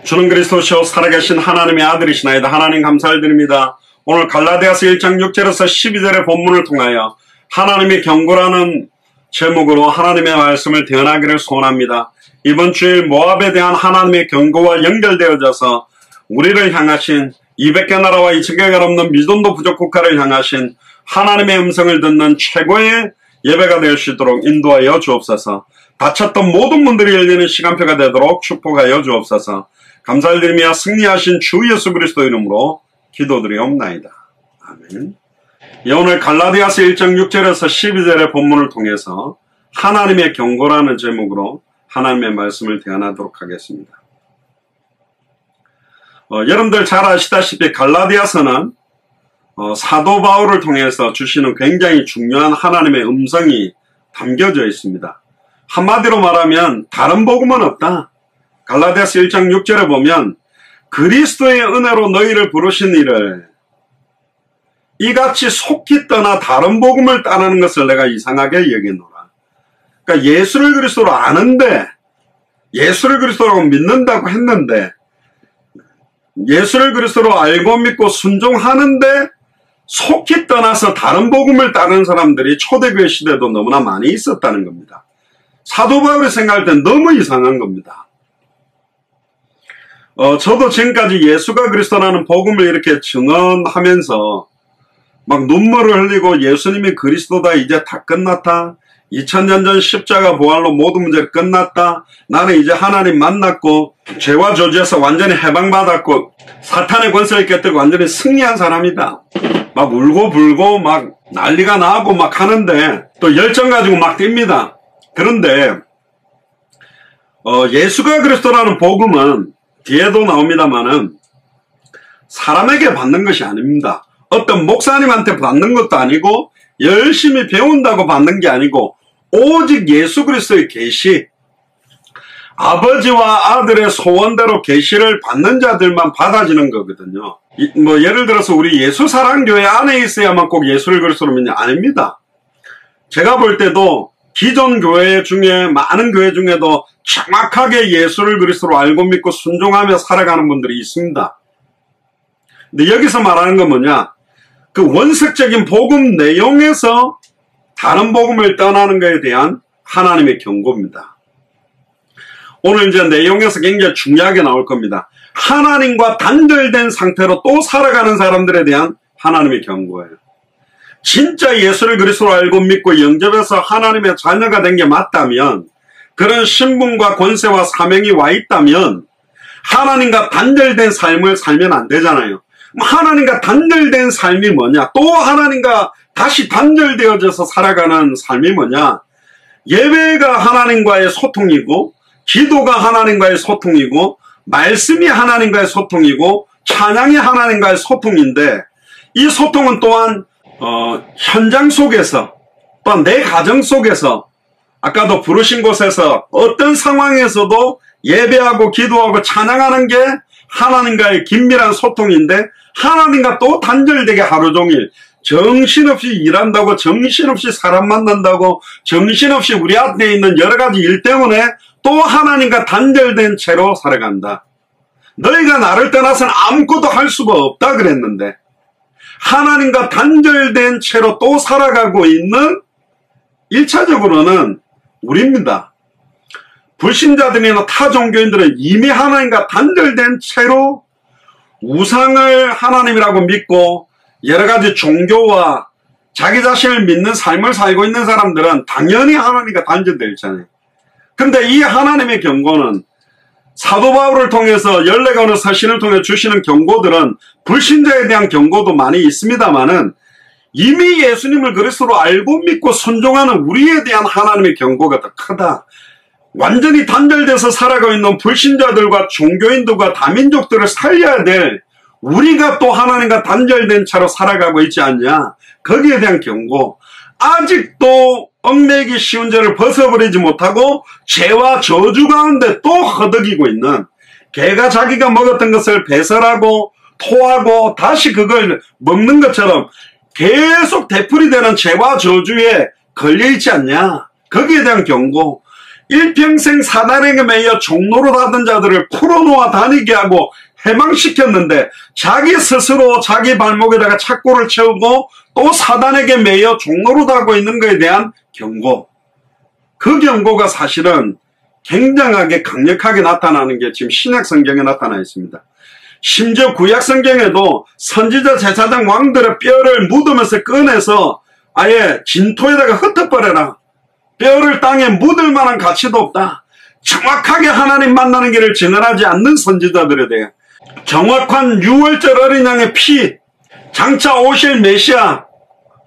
주는 그리스도시요 살아계신 하나님의 아들이시나이다. 하나님 감사드립니다. 오늘 갈라디아서 1장 6절에서 12절의 본문을 통하여 하나님의 경고라는 제목으로 하나님의 말씀을 대언하기를 소원합니다. 이번 주일 모압에 대한 하나님의 경고와 연결되어져서 우리를 향하신 200개 나라와 2000개가 넘는 미전도 부족 국가를 향하신 하나님의 음성을 듣는 최고의 예배가 될 수 있도록 인도하여 주옵소서. 닫혔던 모든 문들이 열리는 시간표가 되도록 축복하여 주옵소서. 감사를 드리며 승리하신 주 예수 그리스도 이름으로 기도드리옵나이다. 아멘. 오늘 갈라디아서 1장 6절에서 12절의 본문을 통해서 하나님의 경고라는 제목으로 하나님의 말씀을 대언하도록 하겠습니다. 여러분들 잘 아시다시피 갈라디아서는 사도 바울을 통해서 주시는 굉장히 중요한 하나님의 음성이 담겨져 있습니다. 한마디로 말하면 다른 복음은 없다. 갈라디아서 1장 6절에 보면 그리스도의 은혜로 너희를 부르신 이를 이같이 속히 떠나 다른 복음을 따르는 것을 내가 이상하게 여기노라. 그러니까 예수를 그리스도로 아는데, 예수를 그리스도라고 믿는다고 했는데, 예수를 그리스도로 알고 믿고 순종하는데 속히 떠나서 다른 복음을 따르는 사람들이 초대교회 시대도 너무나 많이 있었다는 겁니다. 사도 바울이 생각할 땐 너무 이상한 겁니다. 저도 지금까지 예수가 그리스도라는 복음을 이렇게 증언하면서 막 눈물을 흘리고 예수님이 그리스도다, 이제 다 끝났다, 2000년 전 십자가 부활로 모든 문제가 끝났다, 나는 이제 하나님 만났고 죄와 저주에서 완전히 해방받았고 사탄의 권세를 깨뜨리고 완전히 승리한 사람이다, 막 울고 불고 막 난리가 나고 막 하는데 또 열정 가지고 막 뜁니다. 그런데 예수가 그리스도라는 복음은 뒤에도 나옵니다만은 사람에게 받는 것이 아닙니다. 어떤 목사님한테 받는 것도 아니고 열심히 배운다고 받는 게 아니고 오직 예수 그리스도의 계시, 아버지와 아들의 소원대로 계시를 받는 자들만 받아지는 거거든요. 예를 들어서 우리 예수사랑교회 안에 있어야만 꼭 예수를 그리스도로 믿냐? 아닙니다. 제가 볼 때도 기존 교회 중에 많은 교회 중에도 정확하게 예수를 그리스도로 알고 믿고 순종하며 살아가는 분들이 있습니다. 근데 여기서 말하는 건 뭐냐? 그 원색적인 복음 내용에서 다른 복음을 떠나는 것에 대한 하나님의 경고입니다. 오늘 이제 내용에서 굉장히 중요하게 나올 겁니다. 하나님과 단절된 상태로 또 살아가는 사람들에 대한 하나님의 경고예요. 진짜 예수를 그리스도로 알고 믿고 영접해서 하나님의 자녀가 된 게 맞다면, 그런 신분과 권세와 사명이 와 있다면 하나님과 단절된 삶을 살면 안 되잖아요. 하나님과 단절된 삶이 뭐냐? 또 하나님과 다시 단절되어져서 살아가는 삶이 뭐냐? 예배가 하나님과의 소통이고, 기도가 하나님과의 소통이고, 말씀이 하나님과의 소통이고, 찬양이 하나님과의 소통인데, 이 소통은 또한 현장 속에서, 또한 내 가정 속에서, 아까도 부르신 곳에서 어떤 상황에서도 예배하고 기도하고 찬양하는 게 하나님과의 긴밀한 소통인데, 하나님과 또 단절되게 하루 종일 정신없이 일한다고, 정신없이 사람 만난다고, 정신없이 우리 앞에 있는 여러 가지 일 때문에 또 하나님과 단절된 채로 살아간다. 너희가 나를 떠나서는 아무것도 할 수가 없다 그랬는데, 하나님과 단절된 채로 또 살아가고 있는 1차적으로는 우리입니다. 불신자들이나 타 종교인들은 이미 하나님과 단절된 채로 우상을 하나님이라고 믿고 여러 가지 종교와 자기 자신을 믿는 삶을 살고 있는 사람들은 당연히 하나님과 단절되어 있잖아요. 근데 이 하나님의 경고는 사도 바울을 통해서 14권의 서신을 통해 주시는 경고들은 불신자에 대한 경고도 많이 있습니다만은 이미 예수님을 그리스도로 알고 믿고 순종하는 우리에 대한 하나님의 경고가 더 크다. 완전히 단절돼서 살아가고 있는 불신자들과 종교인들과 다민족들을 살려야 될 우리가 또 하나님과 단절된 채로 살아가고 있지 않냐. 거기에 대한 경고. 아직도 얽매이기 쉬운 죄를 벗어버리지 못하고 죄와 저주 가운데 또 허덕이고 있는, 개가 자기가 먹었던 것을 배설하고 토하고 다시 그걸 먹는 것처럼 계속 되풀이되는 죄와 저주에 걸려있지 않냐. 거기에 대한 경고. 일평생 사단에게 매여 종로로 하던 자들을 풀어놓아 다니게 하고 해방시켰는데 자기 스스로 자기 발목에다가 착고를 채우고 또 사단에게 매여 종로로 하고 있는 것에 대한 경고. 그 경고가 사실은 굉장하게 강력하게 나타나는 게 지금 신약 성경에 나타나 있습니다. 심지어 구약 성경에도 선지자 제사장 왕들의 뼈를 묻으면서 꺼내서 아예 진토에다가 흩어버려라. 뼈를 땅에 묻을 만한 가치도 없다. 정확하게 하나님 만나는 길을 증언하지 않는 선지자들에 대해 정확한 6월절 어린 양의 피, 장차 오실 메시아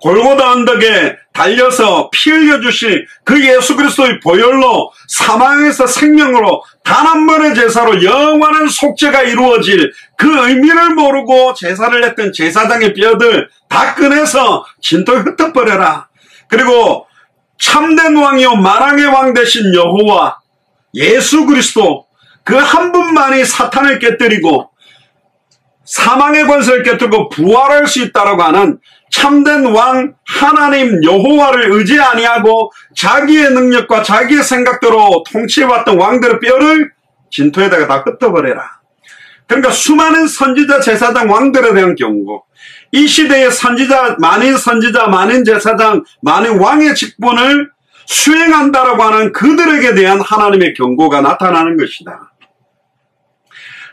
골고다 언덕에 달려서 피 흘려주실 그 예수 그리스도의 보혈로 사망에서 생명으로 단 한 번의 제사로 영원한 속죄가 이루어질 그 의미를 모르고 제사를 했던 제사장의 뼈들 다 꺼내서 진토에 흩어버려라. 그리고 참된 왕이요 만왕의 왕 되신 여호와 예수 그리스도 그 한 분만이 사탄을 깨뜨리고 사망의 권세를 깨뜨리고 부활할 수 있다라고 하는 참된 왕 하나님 여호와를 의지 아니하고 자기의 능력과 자기의 생각대로 통치해왔던 왕들의 뼈를 진토에다가 다 흩어버려라. 그러니까 수많은 선지자 제사장 왕들에 대한 경고, 이 시대의 선지자, 만인 제사장, 만인 왕의 직분을 수행한다라고 하는 그들에게 대한 하나님의 경고가 나타나는 것이다.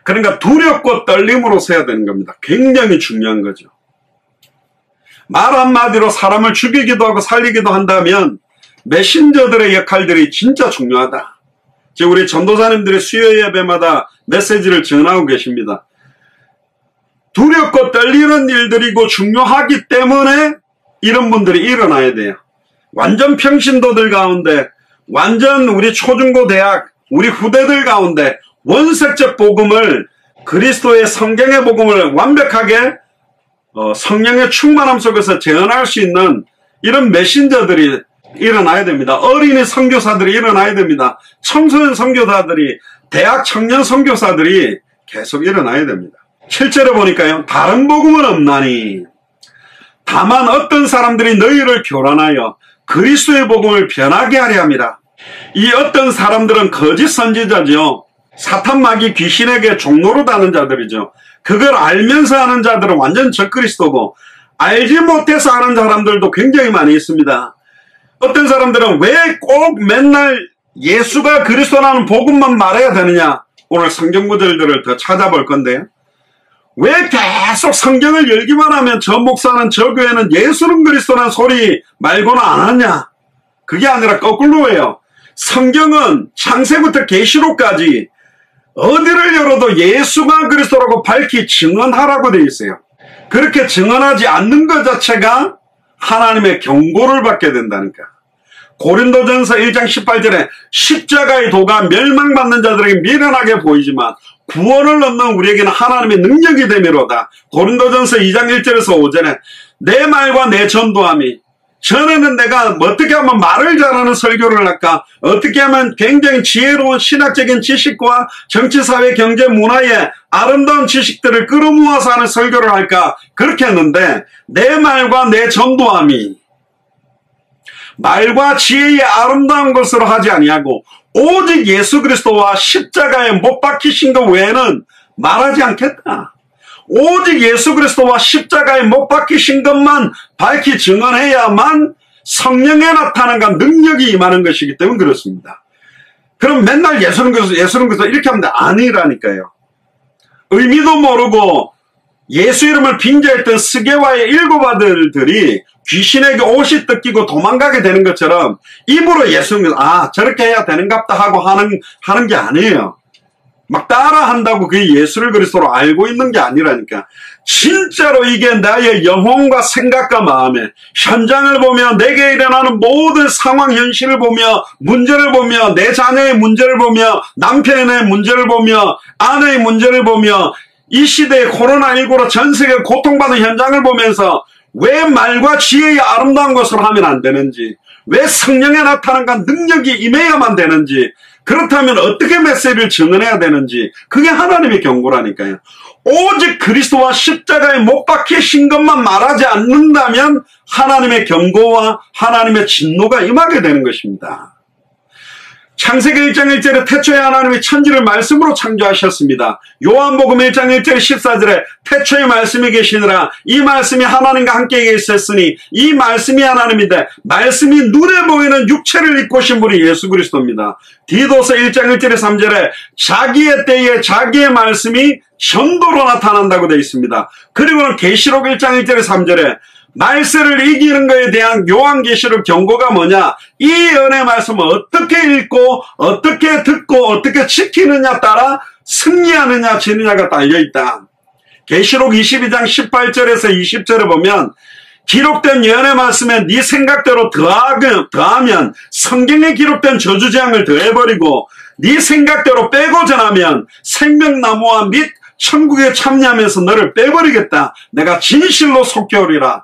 그러니까 두렵고 떨림으로 서야 되는 겁니다. 굉장히 중요한 거죠. 말 한마디로 사람을 죽이기도 하고 살리기도 한다면 메신저들의 역할들이 진짜 중요하다. 지금 우리 전도사님들이 수요 예배마다 메시지를 전하고 계십니다. 두렵고 떨리는 일들이고 중요하기 때문에 이런 분들이 일어나야 돼요. 완전 평신도들 가운데, 완전 우리 초중고 대학, 우리 후대들 가운데 원색적 복음을, 그리스도의 성경의 복음을 완벽하게 성령의 충만함 속에서 재현할 수 있는 이런 메신저들이 일어나야 됩니다. 어린이 선교사들이 일어나야 됩니다. 청소년 선교사들이, 대학 청년 선교사들이 계속 일어나야 됩니다. 실제로 보니까요, 다른 복음은 없나니 다만 어떤 사람들이 너희를 교란하여 그리스도의 복음을 변하게 하려 합니다. 이 어떤 사람들은 거짓 선지자죠. 사탄 마귀 귀신에게 종로로 다는 자들이죠. 그걸 알면서 하는 자들은 완전 적그리스도고, 알지 못해서 하는 사람들도 굉장히 많이 있습니다. 어떤 사람들은 왜 꼭 맨날 예수가 그리스도라는 복음만 말해야 되느냐? 오늘 성경 구절들을 더 찾아볼 건데요. 왜 계속 성경을 열기만 하면 저 목사는, 저 교회는 예수는 그리스도라는 소리 말고는 안 하냐? 그게 아니라 거꾸로예요. 성경은 창세부터 계시록까지 어디를 열어도 예수가 그리스도라고 밝히 증언하라고 되어 있어요. 그렇게 증언하지 않는 것 자체가 하나님의 경고를 받게 된다니까. 고린도전서 1장 18절에 십자가의 도가 멸망받는 자들에게 미련하게 보이지만 구원을 얻는 우리에게는 하나님의 능력이 되미로다. 고린도전서 2장 1절에서 5절에 내 말과 내 전도함이, 전에는 내가 어떻게 하면 말을 잘하는 설교를 할까, 어떻게 하면 굉장히 지혜로운 신학적인 지식과 정치, 사회, 경제, 문화의 아름다운 지식들을 끌어모아서 하는 설교를 할까, 그렇게 했는데 내 말과 내 전도함이 말과 지혜의 아름다운 것으로 하지 아니하고 오직 예수 그리스도와 십자가에 못 박히신 것 외에는 말하지 않겠다. 오직 예수 그리스도와 십자가에 못 박히신 것만 밝히 증언해야만 성령의 나타남과 능력이 임하는 것이기 때문에 그렇습니다. 그럼 맨날 예수는 그리스도 이렇게 하면 아니라니까요. 의미도 모르고 예수 이름을 빙자했던 스게와의 7 아들들이 귀신에게 옷이 뜯기고 도망가게 되는 것처럼 입으로 예수는 저렇게 해야 되는갑다 하고 하는 게 아니에요. 막 따라한다고 그게 예수를 그리스도로 알고 있는 게 아니라니까. 진짜로 이게 나의 영혼과 생각과 마음에, 현장을 보며 내게 일어나는 모든 상황 현실을 보며, 문제를 보며, 내 자녀의 문제를 보며, 남편의 문제를 보며, 아내의 문제를 보며, 이 시대의 코로나19로 전 세계 고통받는 현장을 보면서 왜 말과 지혜의 아름다운 것으로 하면 안 되는지, 왜 성령의 나타남과 능력이 임해야만 되는지, 그렇다면 어떻게 메시지를 증언해야 되는지, 그게 하나님의 경고라니까요. 오직 그리스도와 십자가에 못 박히신 것만 말하지 않는다면 하나님의 경고와 하나님의 진노가 임하게 되는 것입니다. 창세기 1장 1절에 태초에 하나님이 천지를 말씀으로 창조하셨습니다. 요한복음 1장 1절 14절에 태초에 말씀이 계시느라 이 말씀이 하나님과 함께 계셨으니 이 말씀이 하나님인데 말씀이 눈에 보이는 육체를 입고 오신 분이 예수 그리스도입니다. 디도서 1장 1절에 3절에 자기의 때에 자기의 말씀이 전도로 나타난다고 되어 있습니다. 그리고는 계시록 1장 1절에 3절에 말세를 이기는 것에 대한 요한계시록 경고가 뭐냐? 이 은혜 말씀을 어떻게 읽고 어떻게 듣고 어떻게 지키느냐 따라 승리하느냐 지느냐가 달려있다. 계시록 22장 18절에서 20절에 보면 기록된 예언의 말씀에 네 생각대로 더하면 성경에 기록된 저주재앙을 더해버리고 네 생각대로 빼고자 하면 생명나무와 및 천국에 참여하면서 너를 빼버리겠다. 내가 진실로 속죄하리라.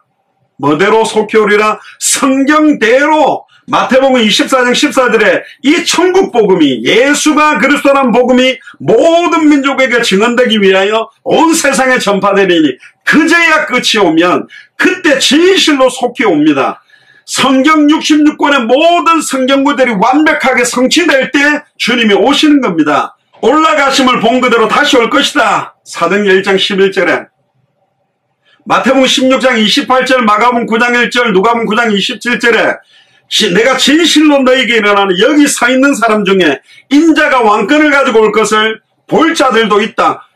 뭐대로 속죄하리라? 성경대로. 마태복음 24장 14절에 이 천국 복음이 예수가 그리스도라는 복음이 모든 민족에게 증언되기 위하여 온 세상에 전파되리니 그제야 끝이 오면 그때 진실로 속히 옵니다. 성경 66권의 모든 성경구들이 완벽하게 성취될 때 주님이 오시는 겁니다. 올라가심을 본 그대로 다시 올 것이다. 사도행전 1장 11절에 마태복음 16장 28절, 마가복음 9장 1절, 누가복음 9장 27절에 내가 진실로 너에게 일어나는 여기 서 있는 사람 중에 인자가 왕권을 가지고 올 것을 볼 자들도 있다.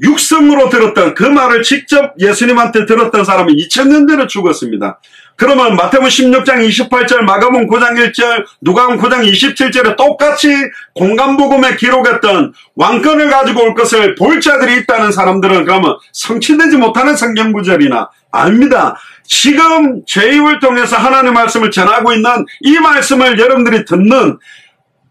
육성으로 들었던 그 말을 직접 예수님한테 들었던 사람은 2000년 전에 죽었습니다. 그러면 마태복음 16장 28절, 마가복음 9장 1절, 누가복음 9장 27절에 똑같이 공간복음에 기록했던 왕권을 가지고 올 것을 볼 자들이 있다는 사람들은 그러면 성취되지 못하는 성경구절이나 아닙니다. 지금 제 입을 통해서 하나님의 말씀을 전하고 있는 이 말씀을 여러분들이 듣는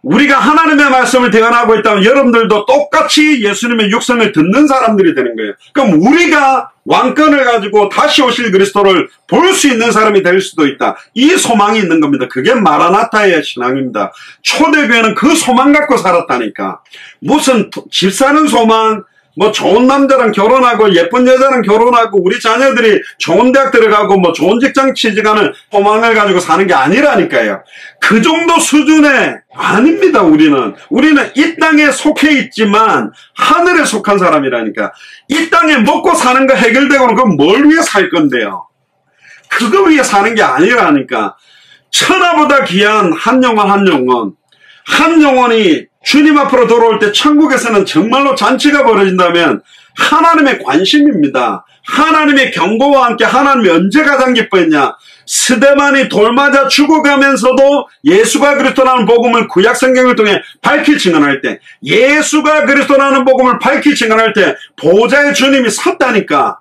우리가 하나님의 말씀을 대언하고 있다면 여러분들도 똑같이 예수님의 육성을 듣는 사람들이 되는 거예요. 그럼 우리가 왕권을 가지고 다시 오실 그리스도를 볼 수 있는 사람이 될 수도 있다. 이 소망이 있는 겁니다. 그게 마라나타의 신앙입니다. 초대교회는 그 소망 갖고 살았다니까. 무슨 집 사는 소망, 뭐 좋은 남자랑 결혼하고 예쁜 여자랑 결혼하고 우리 자녀들이 좋은 대학 들어가고 뭐 좋은 직장 취직하는 소망을 가지고 사는 게 아니라니까요. 그 정도 수준의 아닙니다. 우리는 이 땅에 속해 있지만 하늘에 속한 사람이라니까. 이 땅에 먹고 사는 거 해결되고는 그건 뭘 위해 살 건데요. 그거 위해 사는 게 아니라니까. 천하보다 귀한 한 영혼이 주님 앞으로 돌아올 때 천국에서는 정말로 잔치가 벌어진다면 하나님의 관심입니다. 하나님의 경고와 함께 하나님이 언제 가장 기뻐했냐? 스데반이 돌 맞아 죽어가면서도 예수가 그리스도라는 복음을 구약 성경을 통해 밝히 증언할 때, 예수가 그리스도라는 복음을 밝히 증언할 때 보좌의 주님이 섰다니까.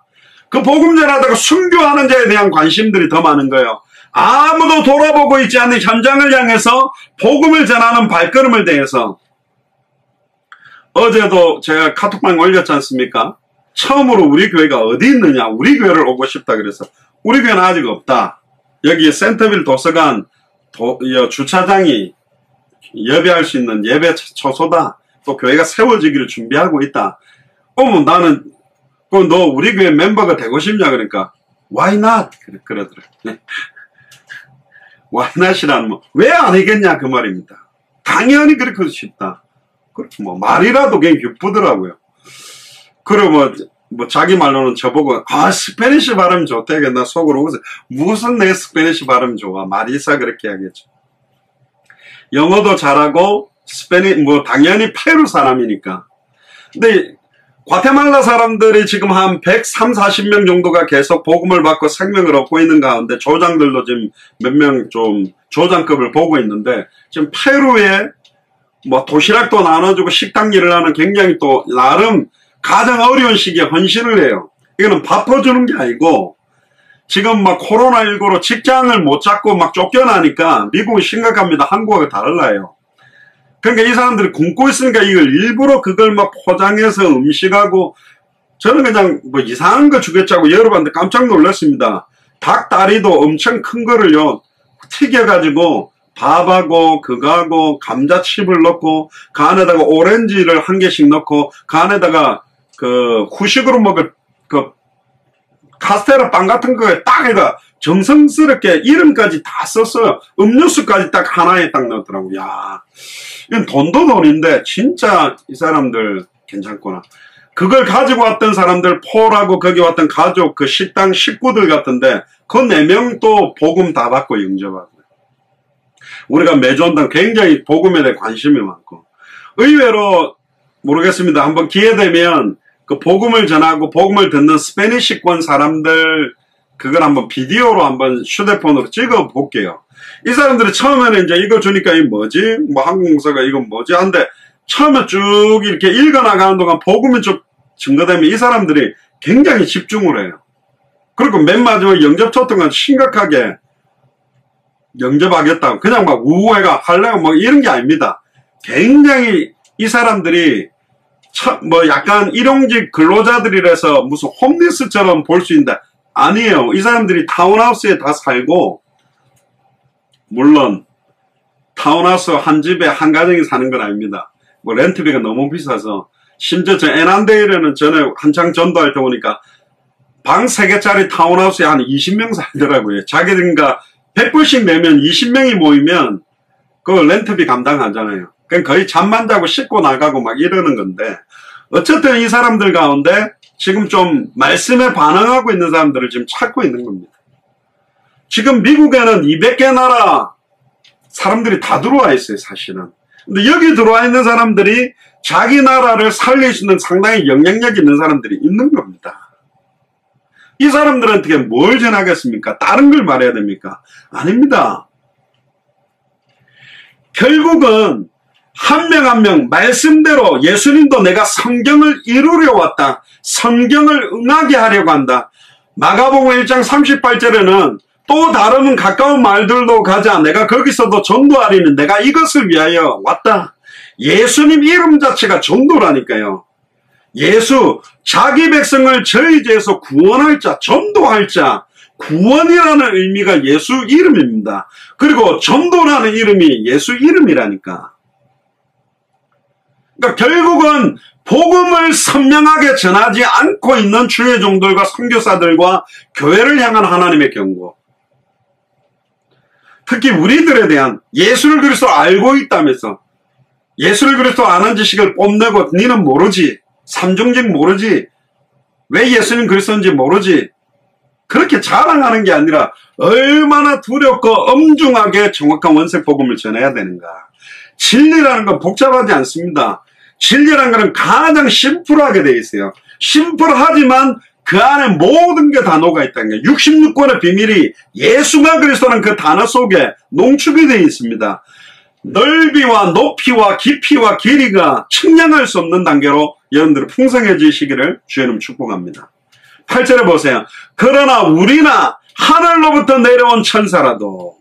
그 복음 전하다가 순교하는 자에 대한 관심들이 더 많은 거예요. 아무도 돌아보고 있지 않는 현장을 향해서 복음을 전하는 발걸음을 대해서. 어제도 제가 카톡방에 올렸지 않습니까? 처음으로 우리 교회가 어디 있느냐, 우리 교회를 오고 싶다 그래서 우리 교회는 아직 없다. 여기 센터빌 도서관 주차장이 예배할 수 있는 예배 처소다. 또 교회가 세워지기를 준비하고 있다. 나는 너 우리 교회 멤버가 되고 싶냐 그러니까 why not? 그러더라. why not이란 왜 아니겠냐 그 말입니다. 당연히 그렇게 싶다. 그렇게 말이라도 그냥 기쁘더라고요. 그리고 자기 말로는 저보고 스페니쉬 발음 좋다. 나 속으로 웃어. 무슨 내 스페니쉬 발음 좋아. 마리사 그렇게 하겠죠. 영어도 잘하고 당연히 페루 사람이니까. 근데 과테말라 사람들이 지금 한 130~140명 정도가 계속 복음을 받고 생명을 얻고 있는 가운데 조장들도 지금 몇 명 좀 조장급을 보고 있는데 지금 페루에 도시락도 나눠주고 식당 일을 하는 굉장히 또 나름 가장 어려운 시기에 헌신을 해요. 이거는 바꿔주는 게 아니고 지금 코로나19로 직장을 못 잡고 쫓겨나니까 미국은 심각합니다. 한국하고 달라요. 그러니까 이 사람들이 굶고 있으니까 이걸 일부러 그걸 포장해서 음식하고 저는 그냥 이상한 거 주겠자고 열어봤는데 깜짝 놀랐습니다. 닭다리도 엄청 큰 거를요 튀겨가지고 밥하고 그거하고 감자칩을 넣고 그 안에다가 오렌지를 한 개씩 넣고 그 안에다가 그 후식으로 먹을 그 카스테라 빵 같은 거에 딱 해가 정성스럽게 이름까지 다 썼어요. 음료수까지 딱 하나에 딱 넣었더라고. 야, 이건 돈도 돈인데 진짜 이 사람들 괜찮구나. 그걸 가지고 왔던 사람들, 폴하고 거기 왔던 가족, 그 식당 식구들 같은데 그 4명 또 복음 다 받고 영접하고. 우리가 매주온당 굉장히 복음에 대해 관심이 많고, 의외로 모르겠습니다. 한번 기회되면 그 복음을 전하고 복음을 듣는 스페니시권 사람들 그걸 한번 비디오로 한번 휴대폰으로 찍어 볼게요. 이 사람들이 처음에는 이제 이거 주니까 이 뭐지? 뭐 한국 목사가 이건 뭐지? 한데 처음에 쭉 이렇게 읽어나가는 동안 복음이 좀 증거되면 이 사람들이 굉장히 집중을 해요. 그리고 맨 마지막에 영접 초청은 심각하게 영접하겠다고 그냥 막 우회가 할래고 뭐 이런 게 아닙니다. 굉장히 이 사람들이 뭐 약간 일용직 근로자들이라서 무슨 홈리스처럼 볼 수 있는데 아니에요. 이 사람들이 타운하우스에 다 살고, 물론 타운하우스 한 집에 한 가정이 사는 건 아닙니다. 뭐 렌트비가 너무 비싸서, 심지어 저 애난데일에는 전에 한창 전도할 때 보니까 방 3개짜리 타운하우스에 한 20명 살더라고요. 자기들인가 100불씩 내면 20명이 모이면 그 렌트비 감당하잖아요. 그냥 거의 잠만 자고 씻고 나가고 막 이러는 건데, 어쨌든 이 사람들 가운데 지금 좀 말씀에 반응하고 있는 사람들을 지금 찾고 있는 겁니다. 지금 미국에는 200개 나라 사람들이 다 들어와 있어요, 사실은. 근데 여기 들어와 있는 사람들이 자기 나라를 살릴 수 있는 상당히 영향력 있는 사람들이 있는 겁니다. 이 사람들한테 뭘 전하겠습니까? 다른 걸 말해야 됩니까? 아닙니다. 결국은 한 명 한 명 말씀대로 예수님도 내가 성경을 이루려 왔다. 성경을 응하게 하려고 한다. 마가복음 1장 38절에는 또 다른 가까운 말들도 가자. 내가 거기서도 전도하리는 내가 이것을 위하여 왔다. 예수님 이름 자체가 전도라니까요. 예수, 자기 백성을 저희 죄에서 구원할 자, 전도할 자, 구원이라는 의미가 예수 이름입니다. 그리고 전도라는 이름이 예수 이름이라니까. 그러니까 결국은 복음을 선명하게 전하지 않고 있는 주의 종들과 선교사들과 교회를 향한 하나님의 경고. 특히 우리들에 대한 예수를 그리스도 알고 있다면서 예수를 그리스도 아는 지식을 뽐내고 니는 모르지. 삼중직 모르지. 왜 예수님 그리스도인지 모르지. 그렇게 자랑하는 게 아니라 얼마나 두렵고 엄중하게 정확한 원색 복음을 전해야 되는가. 진리라는 건 복잡하지 않습니다. 진리라는 것은 가장 심플하게 되어 있어요. 심플하지만 그 안에 모든 게 다 녹아있다는 거예요. 66권의 비밀이 예수가 그리스도는 그 단어 속에 농축이 되어 있습니다. 넓이와 높이와 깊이와 길이가 측량할 수 없는 단계로 여러분들이 풍성해지시기를 주님 축복합니다. 8절에 보세요. 그러나 우리나 하늘로부터 내려온 천사라도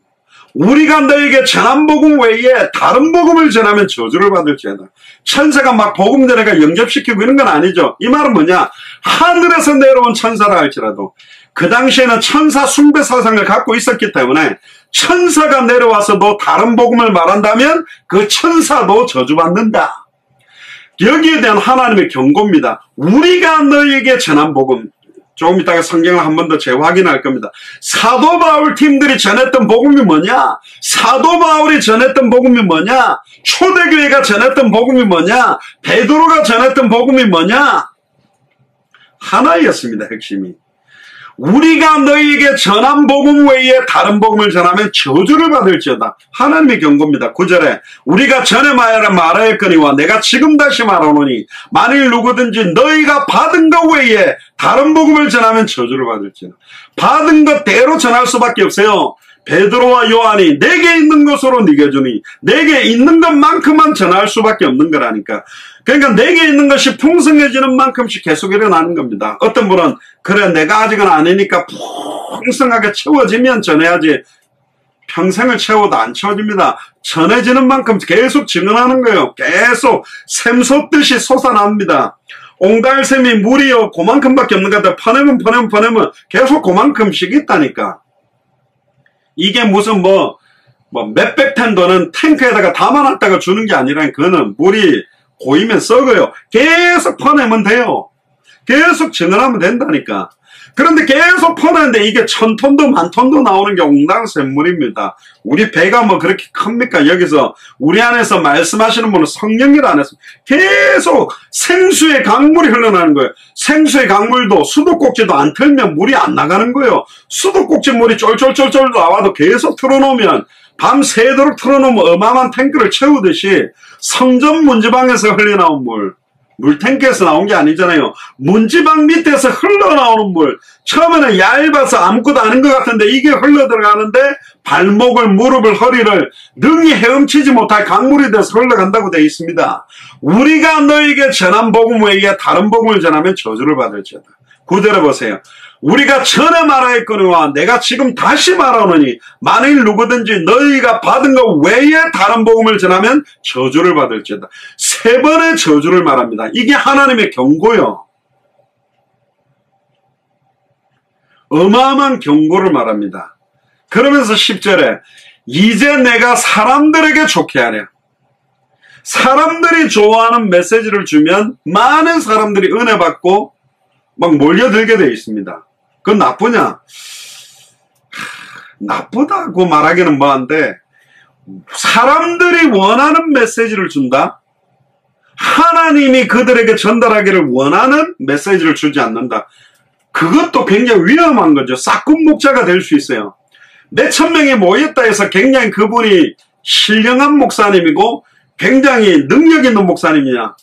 우리가 너에게 전한 복음 외에 다른 복음을 전하면 저주를 받을지어다. 천사가 막 복음 전해가 영접시키고 이런 건 아니죠. 이 말은 뭐냐? 하늘에서 내려온 천사라 할지라도 그 당시에는 천사 숭배 사상을 갖고 있었기 때문에 천사가 내려와서도 다른 복음을 말한다면 그 천사도 저주받는다. 여기에 대한 하나님의 경고입니다. 우리가 너에게 전한 복음, 조금 이따가 성경을 한 번 더 재확인할 겁니다. 사도 바울 팀들이 전했던 복음이 뭐냐? 사도 바울이 전했던 복음이 뭐냐? 초대교회가 전했던 복음이 뭐냐? 베드로가 전했던 복음이 뭐냐? 하나였습니다, 핵심이. 우리가 너희에게 전한 복음 외에 다른 복음을 전하면 저주를 받을지어다. 하나님의 경고입니다. 9절에 우리가 전에 말하였거니와 내가 지금 다시 말하노니 만일 누구든지 너희가 받은 것 외에 다른 복음을 전하면 저주를 받을지어다. 받은 것대로 전할 수밖에 없어요. 베드로와 요한이 내게 있는 것으로 네게 주니 내게 있는 것만큼만 전할 수밖에 없는 거라니까. 그러니까 내게 있는 것이 풍성해지는 만큼씩 계속 일어나는 겁니다. 어떤 분은 그래 내가 아직은 아니니까 풍성하게 채워지면 전해야지. 평생을 채워도 안 채워집니다. 전해지는 만큼 계속 증언하는 거예요. 계속 샘솟듯이 솟아납니다. 옹달샘이 물이요 그만큼밖에 없는 것 같아. 퍼내면 계속 그만큼씩 있다니까. 이게 무슨 몇백 톤 도는 탱크에다가 담아놨다가 주는 게 아니라 그거는 물이 고이면 썩어요. 계속 퍼내면 돼요. 계속 증언하면 된다니까. 그런데 계속 퍼내는데 이게 1000톤도 10,000톤도 나오는 게 옹당샘물입니다. 우리 배가 뭐 그렇게 큽니까? 여기서 우리 안에서 말씀하시는 분은 성령일 안에서 계속 생수의 강물이 흘러나는 거예요. 생수의 강물도 수도꼭지도 안 틀면 물이 안 나가는 거예요. 수도꼭지 물이 쫄쫄쫄쫄 나와도 계속 틀어놓으면 밤새도록 틀어놓으면 어마어마한 탱크를 채우듯이 성전 문지방에서 흘러나온 물 탱크에서 나온 게 아니잖아요. 문지방 밑에서 흘러나오는 물. 처음에는 얇아서 아무것도 아닌 것 같은데 이게 흘러들어가는데 발목을, 무릎을, 허리를 능히 헤엄치지 못할 강물이 돼서 흘러간다고 되어 있습니다. 우리가 너에게 전한 복음 외에 다른 복음을 전하면 저주를 받을지어다. 구절을 보세요. 우리가 전에 말하였거니와 내가 지금 다시 말하노니 만일 누구든지 너희가 받은 것 외에 다른 복음을 전하면 저주를 받을지어다. 3번의 저주를 말합니다. 이게 하나님의 경고요. 어마어마한 경고를 말합니다. 그러면서 10절에 이제 내가 사람들에게 좋게 하랴. 사람들이 좋아하는 메시지를 주면 많은 사람들이 은혜 받고 막 몰려들게 되어 있습니다. 그건 나쁘냐? 나쁘다고 말하기는 뭐한데 사람들이 원하는 메시지를 준다? 하나님이 그들에게 전달하기를 원하는 메시지를 주지 않는다. 그것도 굉장히 위험한 거죠. 싹군 목자가 될 수 있어요. 몇천 명이 모였다 해서 굉장히 그분이 신령한 목사님이고 굉장히 능력 있는 목사님이냐?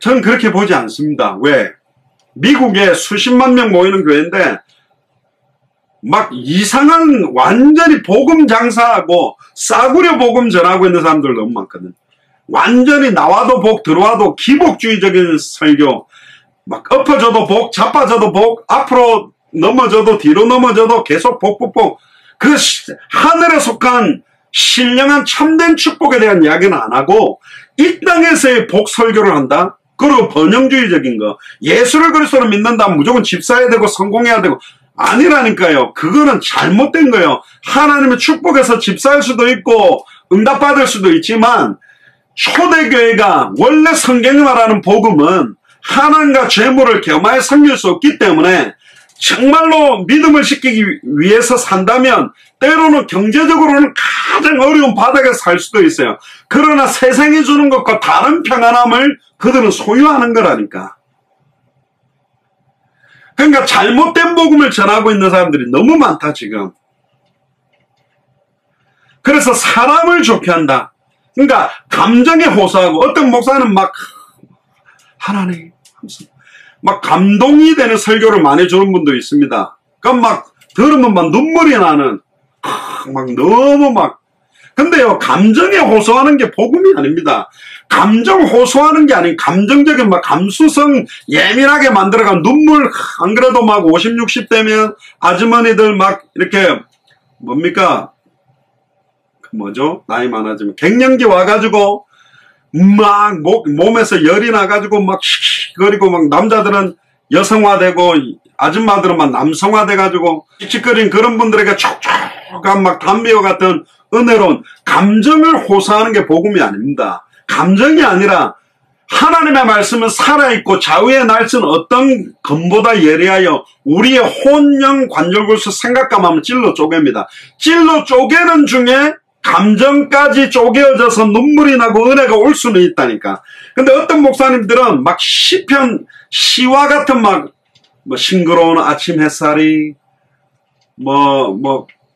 저는 그렇게 보지 않습니다. 왜? 미국에 수십만 명 모이는 교회인데 막 이상한 완전히 복음 장사하고 싸구려 복음 전하고 있는 사람들 너무 많거든. 완전히 나와도 복 들어와도 기복주의적인 설교, 막 엎어져도 복, 자빠져도 복, 앞으로 넘어져도 뒤로 넘어져도 계속 복복복. 그 하늘에 속한 신령한 참된 축복에 대한 이야기는 안 하고 이 땅에서의 복 설교를 한다. 그리고 번영주의적인 거, 예수를 그리스도로 믿는다면 무조건 집사해야 되고 성공해야 되고 아니라니까요. 그거는 잘못된 거예요. 하나님의 축복에서 집사할 수도 있고 응답받을 수도 있지만 초대교회가 원래 성경이 말하는 복음은 하나님과 죄물을 겸하여 섬길 수 없기 때문에 정말로 믿음을 지키기 위해서 산다면 때로는 경제적으로는 가장 어려운 바닥에 살 수도 있어요. 그러나 세상이 주는 것과 다른 평안함을 그들은 소유하는 거라니까. 그러니까 잘못된 복음을 전하고 있는 사람들이 너무 많다 지금. 그래서 사람을 좋게 한다. 그러니까 감정에 호소하고 어떤 목사는 막 하나님 막 감동이 되는 설교를 많이 주는 분도 있습니다. 그럼 막 들으면 막 눈물이 나는 막 너무 막 근데요 감정에 호소하는 게 복음이 아닙니다. 감정 호소하는 게 아닌 감정적인 막 감수성 예민하게 만들어간 눈물 안 그래도 막 50, 60 되면 아주머니들 막 이렇게 뭡니까 뭐죠? 나이 많아지면 갱년기 와가지고 막 몸에서 열이 나가지고 막 씩거리고 막 남자들은 여성화되고 아줌마들은 막 남성화돼가지고 씩씩거린 그런 분들에게 촉촉한 막 담배와 같은 은혜로운 감정을 호소하는 게 복음이 아닙니다. 감정이 아니라 하나님의 말씀은 살아있고 좌우의 날선 어떤 검보다 예리하여 우리의 혼영 관절골수 생각감하면 찔러 쪼갭니다. 찔러 쪼개는 중에 감정까지 쪼개어져서 눈물이 나고 은혜가 올 수는 있다니까. 근데 어떤 목사님들은 막 시편, 시와 같은 막, 싱그러운 아침 햇살이,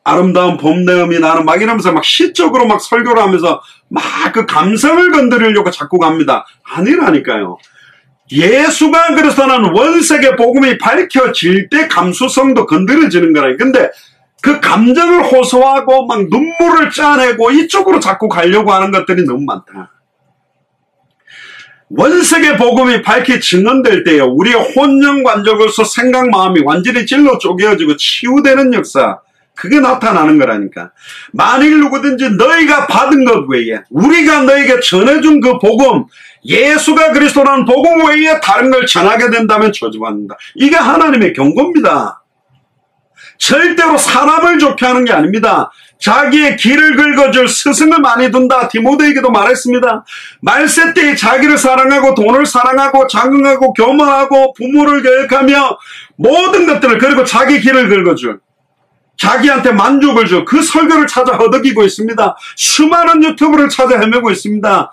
아름다운 봄 내음이 나는 막 이러면서 막 시적으로 막 설교를 하면서 막 그 감성을 건드리려고 자꾸 갑니다. 아니라니까요. 예수가 그리스도는 원색의 복음이 밝혀질 때 감수성도 건드려지는 거라니. 근데 그 감정을 호소하고 막 눈물을 짜내고 이쪽으로 자꾸 가려고 하는 것들이 너무 많다. 원색의 복음이 밝히 증언될 때요. 우리의 혼연관적으로서 생각 마음이 완전히 찔러 쪼개어지고 치유되는 역사. 그게 나타나는 거라니까. 만일 누구든지 너희가 받은 것 외에 우리가 너에게 전해준 그 복음 예수가 그리스도라는 복음 외에 다른 걸 전하게 된다면 저주받는다. 이게 하나님의 경고입니다. 절대로 사람을 좋게 하는 게 아닙니다. 자기의 길을 긁어줄 스승을 많이 둔다. 디모데에게도 말했습니다. 말세 때에 자기를 사랑하고 돈을 사랑하고 자긍하고 교만하고 부모를 교육하며 모든 것들을, 그리고 자기 길을 긁어줄, 자기한테 만족을 줄 그 설교를 찾아 허덕이고 있습니다. 수많은 유튜브를 찾아 헤매고 있습니다.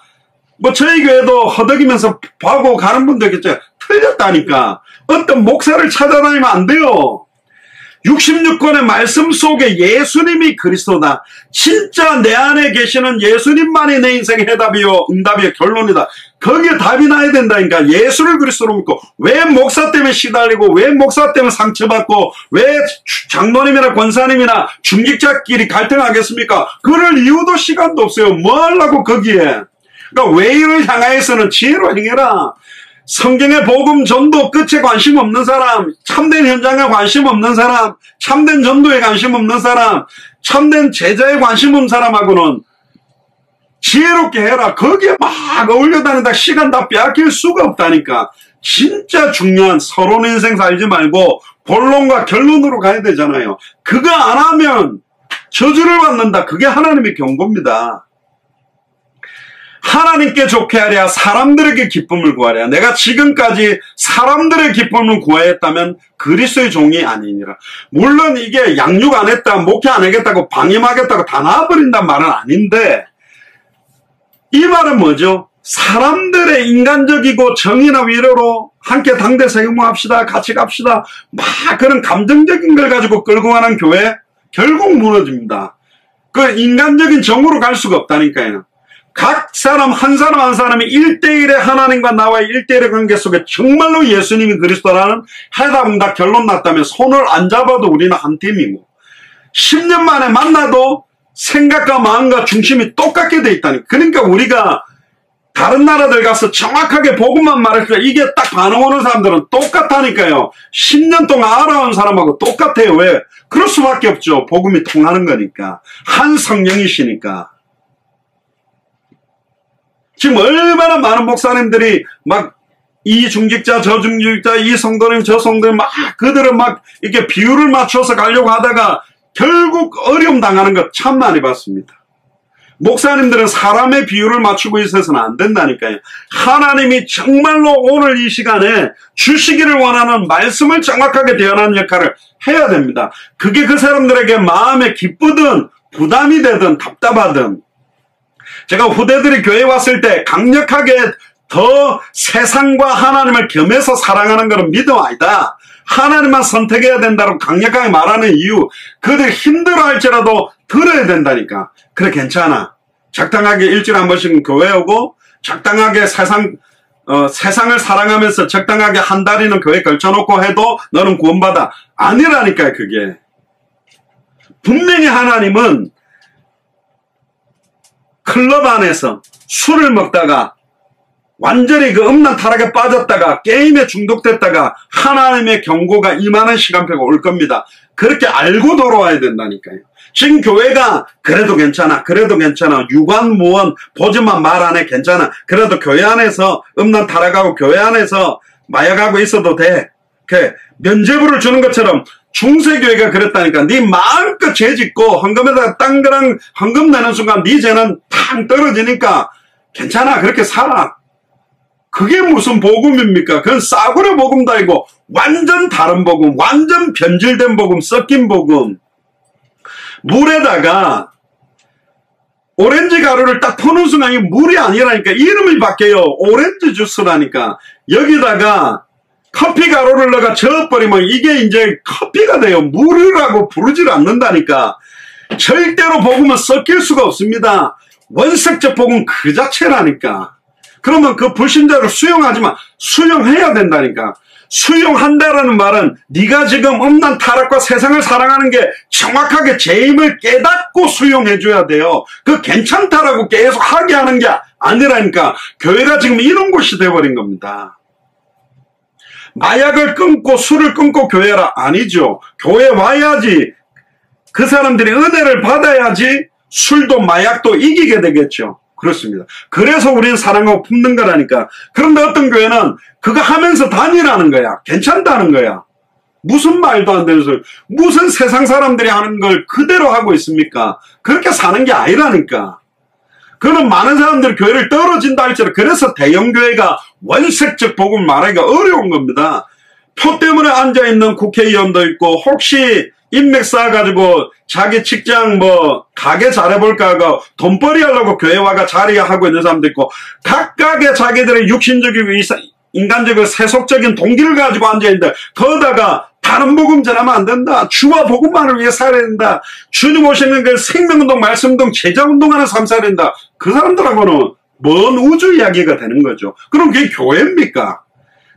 뭐 저희 교회도 허덕이면서 보고 가는 분들 있겠죠. 틀렸다니까. 어떤 목사를 찾아다니면 안 돼요. 66권의 말씀 속에 예수님이 그리스도다. 진짜 내 안에 계시는 예수님만이 내 인생의 해답이요 응답이요 결론이다. 거기에 답이 나야 된다니까. 예수를 그리스도로 믿고, 왜 목사 때문에 시달리고, 왜 목사 때문에 상처받고, 왜 장로님이나 권사님이나 중직자끼리 갈등하겠습니까? 그럴 이유도 시간도 없어요. 뭐 하려고 거기에. 그러니까 왜를 향하여서는 지혜로 행해라. 성경의 복음 전도 끝에 관심 없는 사람, 참된 현장에 관심 없는 사람, 참된 전도에 관심 없는 사람, 참된 제자에 관심 없는 사람하고는 지혜롭게 해라. 거기에 막 어울려 다니다 시간 다 빼앗길 수가 없다니까. 진짜 중요한 서론 인생 살지 말고 본론과 결론으로 가야 되잖아요. 그거 안 하면 저주를 받는다. 그게 하나님의 경고입니다. 하나님께 좋게 하랴 사람들에게 기쁨을 구하랴. 내가 지금까지 사람들의 기쁨을 구하였다면 그리스도의 종이 아니니라. 물론 이게 양육 안 했다, 목회 안 하겠다고, 방임하겠다고 다 나와버린단 말은 아닌데, 이 말은 뭐죠? 사람들의 인간적이고 정의나 위로로 함께 당대 세금합시다, 같이 갑시다, 막 그런 감정적인 걸 가지고 끌고 가는 교회 결국 무너집니다. 그 인간적인 정으로 갈 수가 없다니까요. 각 사람 한 사람 한 사람이 1대1의 하나님과 나와의 1대1의 관계 속에 정말로 예수님이 그리스도라는 해답응답 결론 났다면 손을 안 잡아도 우리는 한 팀이고, 10년 만에 만나도 생각과 마음과 중심이 똑같게 돼 있다니. 그러니까 우리가 다른 나라들 가서 정확하게 복음만 말할 때 이게 딱 반응 오는 사람들은 똑같다니까요. 10년 동안 알아온 사람하고 똑같아요. 왜? 그럴 수밖에 없죠. 복음이 통하는 거니까. 한 성령이시니까. 지금 얼마나 많은 목사님들이 막 이 중직자 저 중직자 이 성도님 저 성도님 막 그들은 막 이렇게 비율을 맞춰서 가려고 하다가 결국 어려움 당하는 것 참 많이 봤습니다. 목사님들은 사람의 비율을 맞추고 있어서는 안 된다니까요. 하나님이 정말로 오늘 이 시간에 주시기를 원하는 말씀을 정확하게 대언하는 역할을 해야 됩니다. 그게 그 사람들에게 마음에 기쁘든 부담이 되든 답답하든. 제가 후대들이 교회에 왔을 때 강력하게 더 세상과 하나님을 겸해서 사랑하는 것은 믿음 아니다. 하나님만 선택해야 된다고 강력하게 말하는 이유, 그들 힘들어할지라도 들어야 된다니까. 그래 괜찮아. 적당하게 일주일에 한 번씩 교회 오고 적당하게 세상을 사랑하면서 적당하게 한 달이는 교회 걸쳐놓고 해도 너는 구원받아. 아니라니까요. 그게. 분명히 하나님은 클럽 안에서 술을 먹다가 완전히 그 음란 타락에 빠졌다가 게임에 중독됐다가 하나님의 경고가 임하는 시간표가 올 겁니다. 그렇게 알고 돌아와야 된다니까요. 지금 교회가 그래도 괜찮아, 그래도 괜찮아, 유관무원 보지만 말 안 해 괜찮아, 그래도 교회 안에서 음란 타락하고 교회 안에서 마약하고 있어도 돼. 그 면죄부를 주는 것처럼 중세교회가 그랬다니까. 네 마음껏 죄 짓고 헌금에다가 땅그랑 헌금 내는 순간 네 죄는 탕 떨어지니까 괜찮아, 그렇게 살아. 그게 무슨 복음입니까? 그건 싸구려 복음도 아니고 완전 다른 복음, 완전 변질된 복음, 섞인 복음. 물에다가 오렌지 가루를 딱 퍼는 순간 이 물이 아니라니까. 이름이 바뀌어요. 오렌지 주스라니까. 여기다가 커피 가루를 넣어가 저어버리면 이게 이제 커피가 돼요. 물이라고 부르질 않는다니까. 절대로 복음은 섞일 수가 없습니다. 원색적 복음 그 자체라니까. 그러면 그 불신자를 수용하지만 수용해야 된다니까. 수용한다라는 말은 네가 지금 음란 타락과 세상을 사랑하는 게 정확하게 죄임을 깨닫고 수용해줘야 돼요. 그 괜찮다라고 계속 하게 하는 게 아니라니까. 교회가 지금 이런 곳이 돼버린 겁니다. 마약을 끊고 술을 끊고 교회라 아니죠. 교회 와야지. 그 사람들이 은혜를 받아야지 술도 마약도 이기게 되겠죠. 그렇습니다. 그래서 우리는 사랑하고 품는 거라니까. 그런데 어떤 교회는 그거 하면서 다니라는 거야. 괜찮다는 거야. 무슨 말도 안 되는 소리, 무슨 세상 사람들이 하는 걸 그대로 하고 있습니까? 그렇게 사는 게 아니라니까. 그는 많은 사람들이 교회를 떨어진다 할지라도 그래서 대형교회가 원색적 복음을 말하기가 어려운 겁니다. 표 때문에 앉아있는 국회의원도 있고, 혹시 인맥 쌓아가지고 자기 직장 가게 잘해볼까 하고 돈벌이 하려고 교회 와가 자리하고 있는 사람도 있고, 각각의 자기들의 육신적이고 인간적이고 세속적인 동기를 가지고 앉아있는데, 거기다가 다른 복음 전하면 안 된다. 주와 복음만을 위해 살아야 된다. 주님 오시는 그 생명운동, 말씀운동, 제자운동하는 삶 살아야 된다. 그 사람들하고는 먼 우주 이야기가 되는 거죠. 그럼 그게 교회입니까?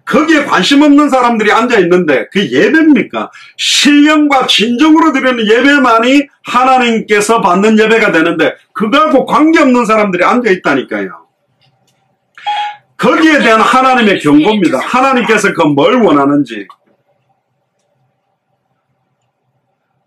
거기에 관심 없는 사람들이 앉아있는데 그게 예배입니까? 신령과 진정으로 드리는 예배만이 하나님께서 받는 예배가 되는데 그거하고 관계없는 사람들이 앉아있다니까요. 거기에 대한 하나님의 경고입니다. 하나님께서 그 뭘 원하는지.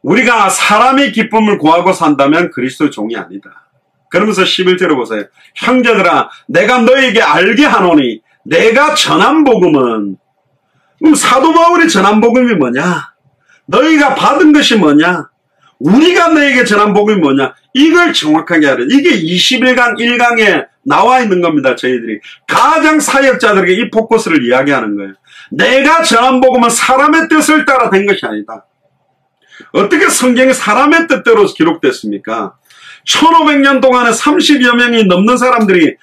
우리가 사람의 기쁨을 구하고 산다면 그리스도의 종이 아니다. 그러면서 11절을 보세요. 형제들아, 내가 너에게 알게 하노니 내가 전한 복음은, 그럼 사도 바울이 전한 복음이 뭐냐? 너희가 받은 것이 뭐냐? 우리가 너에게 전한 복음이 뭐냐? 이걸 정확하게 하려. 이게 21강 1강에 나와 있는 겁니다. 저희들이 가장 사역자들에게 이 포커스를 이야기하는 거예요. 내가 전한 복음은 사람의 뜻을 따라 된 것이 아니다. 어떻게 성경이 사람의 뜻대로 기록됐습니까? 1500년 동안에 30여 명이 넘는 사람들이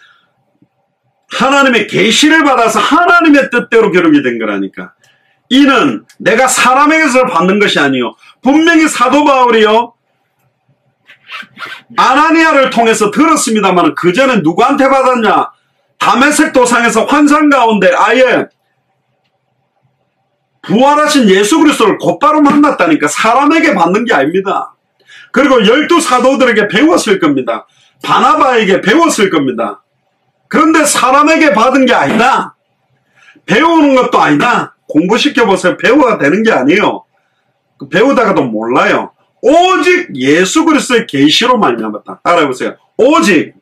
하나님의 계시를 받아서 하나님의 뜻대로 기록이 된 거라니까. 이는 내가 사람에게서 받는 것이 아니요, 분명히 사도 바울이요 아나니아를 통해서 들었습니다만 그 전에 누구한테 받았냐? 다메섹 도상에서 환상 가운데 아예 부활하신 예수 그리스도를 곧바로 만났다니까. 사람에게 받는 게 아닙니다. 그리고 12 사도들에게 배웠을 겁니다. 바나바에게 배웠을 겁니다. 그런데 사람에게 받은 게 아니다. 배우는 것도 아니다. 공부시켜보세요. 배워야 되는 게 아니에요. 배우다가도 몰라요. 오직 예수 그리스도의 계시로 말미암았다. 따라해보세요. 오직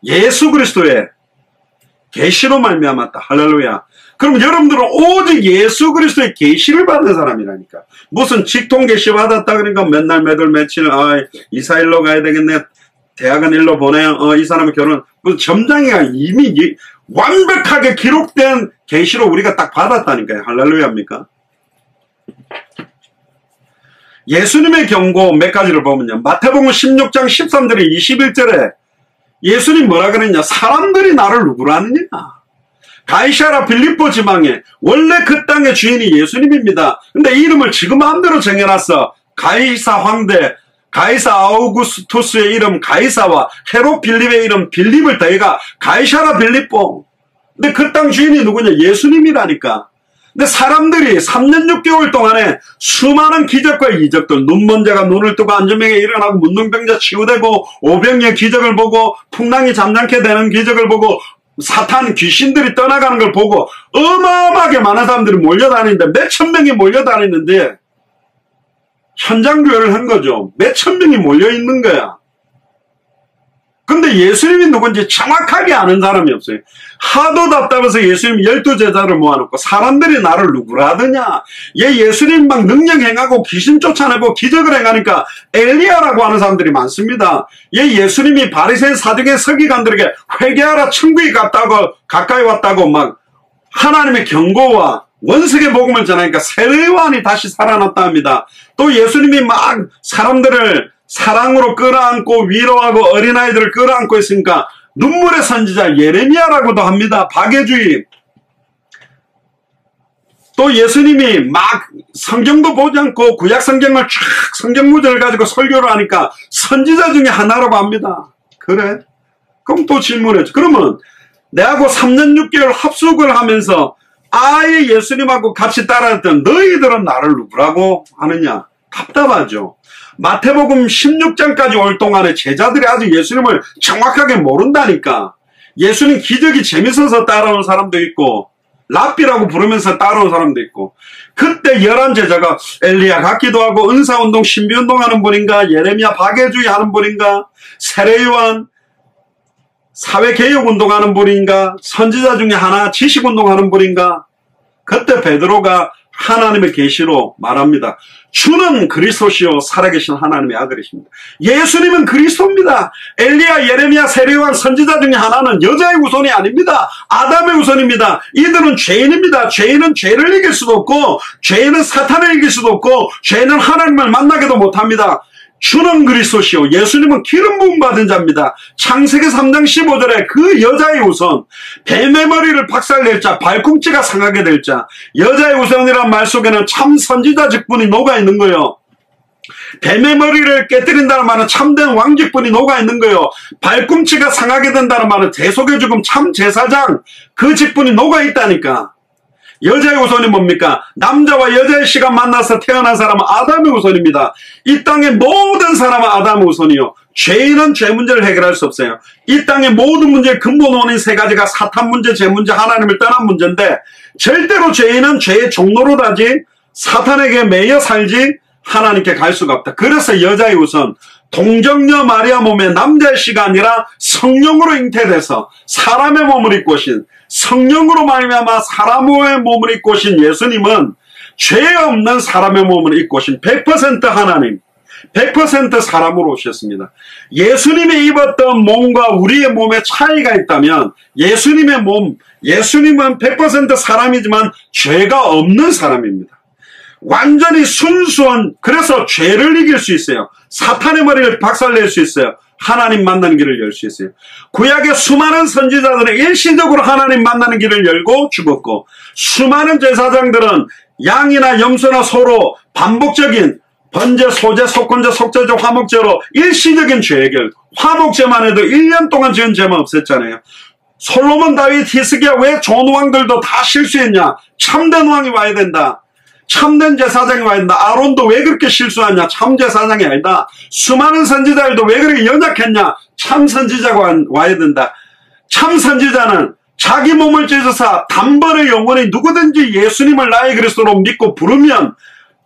예수 그리스도의 계시로 말미암았다. 할렐루야. 그럼 여러분들은 오직 예수 그리스도의 계시를 받은 사람이라니까. 무슨 직통 계시 받았다 그러니까 맨날 매달 며칠 이사 일로 가야 되겠네. 대학은 일로 보내요. 이 사람의 결혼. 그 점장이가 이미 완벽하게 기록된 계시로 우리가 딱 받았다니까요. 할렐루야입니까? 예수님의 경고 몇 가지를 보면요. 마태복음 16장 13절에 21절에 예수님 뭐라 그랬냐? 사람들이 나를 누구로 아느냐? 가이사라 빌립보 지방에 원래 그 땅의 주인이 예수님입니다. 근데 이름을 지금 마음대로 정해놨어. 가이사 황대, 가이사 아우구스투스의 이름 가이사와 헤롯 빌립의 이름 빌립을 더해가 가이사라 빌립보. 근데 그 땅 주인이 누구냐? 예수님이라니까. 근데 사람들이 3년 6개월 동안에 수많은 기적과 이적들, 눈먼 자가 눈을 뜨고 안전병에 일어나고 문둥병자 치유되고 오병이의 기적을 보고 풍랑이 잠잠게 되는 기적을 보고 사탄 귀신들이 떠나가는 걸 보고 어마어마하게 많은 사람들이 몰려다니는데 몇천 명이 몰려다니는데 현장교회를 한 거죠. 몇천 명이 몰려있는 거야. 근데 예수님이 누군지 정확하게 아는 사람이 없어요. 하도 답답해서 예수님이 12제자를 모아놓고 사람들이 나를 누구라 하더냐. 예수님 막 능력 행하고 귀신 쫓아내고 기적을 행하니까 엘리야라고 하는 사람들이 많습니다. 예수님이 바리새인 사두개 서기관들에게 회개하라 천국이 가까이 왔다고 막 하나님의 경고와 원색의 복음을 전하니까 세례요한이 다시 살아났다 합니다. 또 예수님이 막 사람들을 사랑으로 끌어안고 위로하고 어린아이들을 끌어안고 있으니까 눈물의 선지자 예레미야라고도 합니다. 박해주의. 또 예수님이 막 성경도 보지 않고 구약 성경을 쫙 성경 구절을 가지고 설교를 하니까 선지자 중에 하나라고 합니다. 그래? 그럼 또 질문했죠. 그러면 내하고 3년 6개월 합숙을 하면서 아예 예수님하고 같이 따라했던 너희들은 나를 누구라고 하느냐? 답답하죠. 마태복음 16장까지 올 동안에 제자들이 아직 예수님을 정확하게 모른다니까. 예수님 기적이 재밌어서 따라오는 사람도 있고 랍비라고 부르면서 따라오는 사람도 있고, 그때 11제자가 엘리야 같기도 하고 은사운동 신비운동 하는 분인가, 예레미야 박해주의 하는 분인가, 세례요한 사회개혁운동 하는 분인가, 선지자 중에 하나 지식운동 하는 분인가. 그때 베드로가 하나님의 계시로 말합니다. 주는 그리스도시요 살아계신 하나님의 아들이십니다. 예수님은 그리스도입니다. 엘리야, 예레미야, 세례요한 선지자 중에 하나는 여자의 후손이 아닙니다. 아담의 후손입니다. 이들은 죄인입니다. 죄인은 죄를 이길 수도 없고, 죄인은 사탄을 이길 수도 없고, 죄인은 하나님을 만나게도 못합니다. 주는 그리스도시요 예수님은 기름 부음 받은 자입니다. 창세기 3장 15절에 그 여자의 후손, 뱀의 머리를 박살낼 자, 발꿈치가 상하게 될 자, 여자의 후손이란 말 속에는 참 선지자 직분이 녹아 있는 거예요. 뱀의 머리를 깨뜨린다는 말은 참된 왕직분이 녹아 있는 거예요. 발꿈치가 상하게 된다는 말은 대속의 죽음 참 제사장 그 직분이 녹아 있다니까. 여자의 후손이 뭡니까? 남자와 여자의 씨가 만나서 태어난 사람은 아담의 후손입니다. 이 땅의 모든 사람은 아담의 후손이요. 죄인은 죄 문제를 해결할 수 없어요. 이 땅의 모든 문제의 근본 원인 세 가지가 사탄 문제, 죄 문제, 하나님을 떠난 문제인데, 절대로 죄인은 죄의 종로로 가지 사탄에게 매여 살지 하나님께 갈 수가 없다. 그래서 여자의 후손, 동정녀 마리아 몸에 남자의 씨가 아니라 성령으로 잉태돼서 사람의 몸을 입고 오신, 성령으로 말미암아 사람의 몸을 입고 오신 예수님은 죄 없는 사람의 몸을 입고 오신 100% 하나님, 100% 사람으로 오셨습니다. 예수님이 입었던 몸과 우리의 몸에 차이가 있다면 예수님의 몸, 예수님은 100% 사람이지만 죄가 없는 사람입니다. 완전히 순수한, 그래서 죄를 이길 수 있어요. 사탄의 머리를 박살낼 수 있어요. 하나님 만나는 길을 열 수 있어요. 구약의 수많은 선지자들은 일시적으로 하나님 만나는 길을 열고 죽었고, 수많은 제사장들은 양이나 염소나 소로 반복적인 번제, 소제, 속건제, 속죄제, 화목제로 일시적인 죄 해결, 화목제만 해도 1년 동안 지은 죄만 없앴잖아요. 솔로몬, 다윗, 히스기야, 왜 좋은 왕들도 다 실수했냐? 참된 왕이 와야 된다. 참된 제사장이 와야 된다. 아론도 왜 그렇게 실수하냐? 참 제사장이 아니다. 수많은 선지자들도 왜 그렇게 연약했냐? 참 선지자가 와야 된다. 참 선지자는 자기 몸을 찢어서 단번에 영원히 누구든지 예수님을 나의 그리스도로 믿고 부르면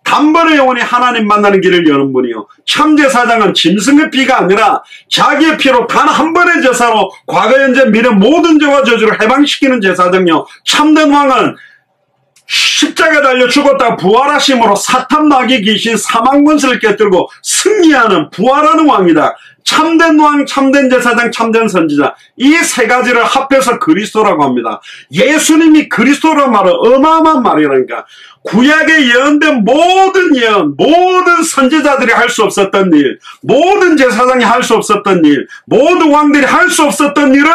단번에 영원히 하나님 만나는 길을 여는 분이요. 참 제사장은 짐승의 피가 아니라 자기의 피로 단 한 번의 제사로 과거, 현재, 미래 모든 죄와 저주를 해방시키는 제사장요. 참된 왕은 십자가에 달려 죽었다가 부활하심으로 사탄, 마귀, 귀신, 사망 권세를 깨뜨리고 승리하는 부활하는 왕이다. 참된 왕, 참된 제사장, 참된 선지자, 이 세 가지를 합해서 그리스도라고 합니다. 예수님이 그리스도라는 말은 어마어마한 말이라니까. 구약에 예언된 모든 예언, 모든 선지자들이 할 수 없었던 일, 모든 제사장이 할 수 없었던 일, 모든 왕들이 할 수 없었던 일을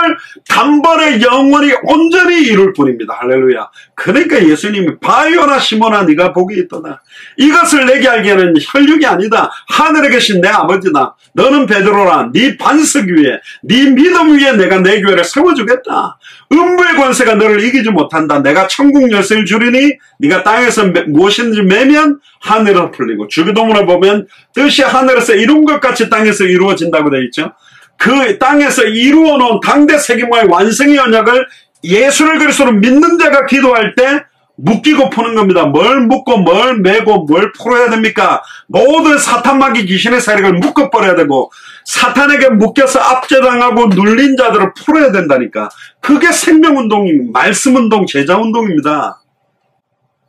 단번에 영원히 온전히 이룰 뿐입니다. 할렐루야. 그러니까 예수님이 바요나 시몬아 네가 복이 있도다. 이것을 내게 알기에는 혈육이 아니다. 하늘에 계신 내 아버지다. 너는 베드로라. 네 반석 위에, 네 믿음 위에 내가 내 교회를 세워주겠다. 음부의 권세가 너를 이기지 못한다. 내가 천국 열쇠를 주리니 네가 땅에서 무엇인지 매면 하늘로 풀리고, 주기도문을 보면 뜻이 하늘에서 이룬 것 같이 땅에서 이루어진다고 되어 있죠. 그 땅에서 이루어 놓은 당대 세기모의 완성의 언약을 예수를 그리스도로 믿는 자가 기도할 때 묶이고 푸는 겁니다. 뭘 묶고 뭘 매고 뭘 풀어야 됩니까? 모든 사탄, 마귀, 귀신의 세력을 묶어버려야 되고, 사탄에게 묶여서 압제당하고 눌린 자들을 풀어야 된다니까. 그게 생명운동입니다. 말씀운동, 제자운동입니다.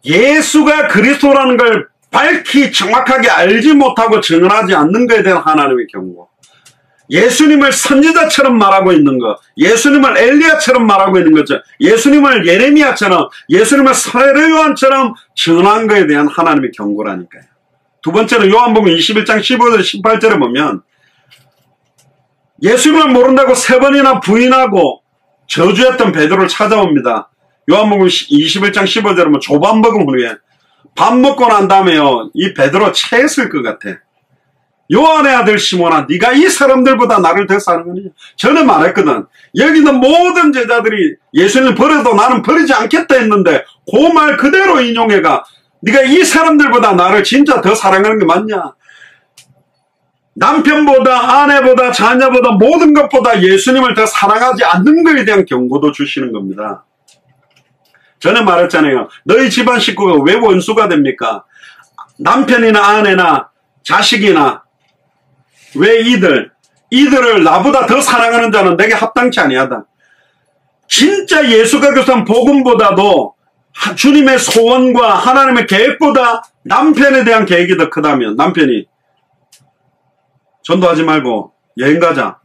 예수가 그리스도라는 걸 밝히 정확하게 알지 못하고 증언하지 않는 것에 대한 하나님의 경고. 예수님을 선지자처럼 말하고 있는 것, 예수님을 엘리야처럼 말하고 있는 거죠. 예수님을 예레미야처럼, 예수님을 세례요한처럼 증언한 것에 대한 하나님의 경고라니까요. 두 번째는 요한복음 21장 15절 18절에 보면 예수님을 모른다고 3번이나 부인하고 저주했던 베드로를 찾아옵니다. 요한복음 21장 15절에 보면 조반복음 후에 밥 먹고 난 다음에요, 이 베드로 체했을 것 같아. 요한의 아들 시몬아, 네가 이 사람들보다 나를 더 사랑하느냐? 저는 말했거든. 여기 있는 모든 제자들이 예수님을 버려도 나는 버리지 않겠다 했는데 그 말 그대로 인용해가, 네가 이 사람들보다 나를 진짜 더 사랑하는 게 맞냐? 남편보다, 아내보다, 자녀보다, 모든 것보다 예수님을 더 사랑하지 않는 것에 대한 경고도 주시는 겁니다. 저는 말했잖아요. 너희 집안 식구가 왜 원수가 됩니까? 남편이나 아내나 자식이나, 왜 이들을 나보다 더 사랑하는 자는 내게 합당치 아니하다. 진짜 예수가 교사한 복음보다도 주님의 소원과 하나님의 계획보다 남편에 대한 계획이 더 크다면, 남편이 전도하지 말고 여행 가자,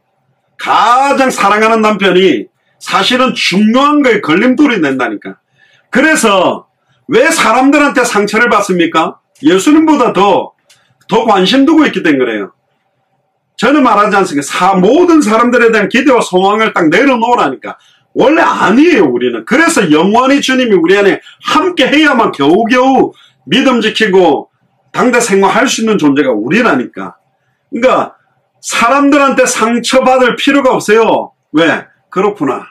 가장 사랑하는 남편이 사실은 중요한 거에 걸림돌이 된다니까. 그래서 왜 사람들한테 상처를 받습니까? 예수님보다 더 관심 두고 있기 때문에 그래요. 저는 말하지 않습니까? 모든 사람들에 대한 기대와 소망을 딱 내려놓으라니까. 원래 아니에요, 우리는. 그래서 영원히 주님이 우리 안에 함께 해야만 겨우겨우 믿음 지키고 당대 생활할 수 있는 존재가 우리라니까. 그러니까 사람들한테 상처받을 필요가 없어요. 왜? 그렇구나.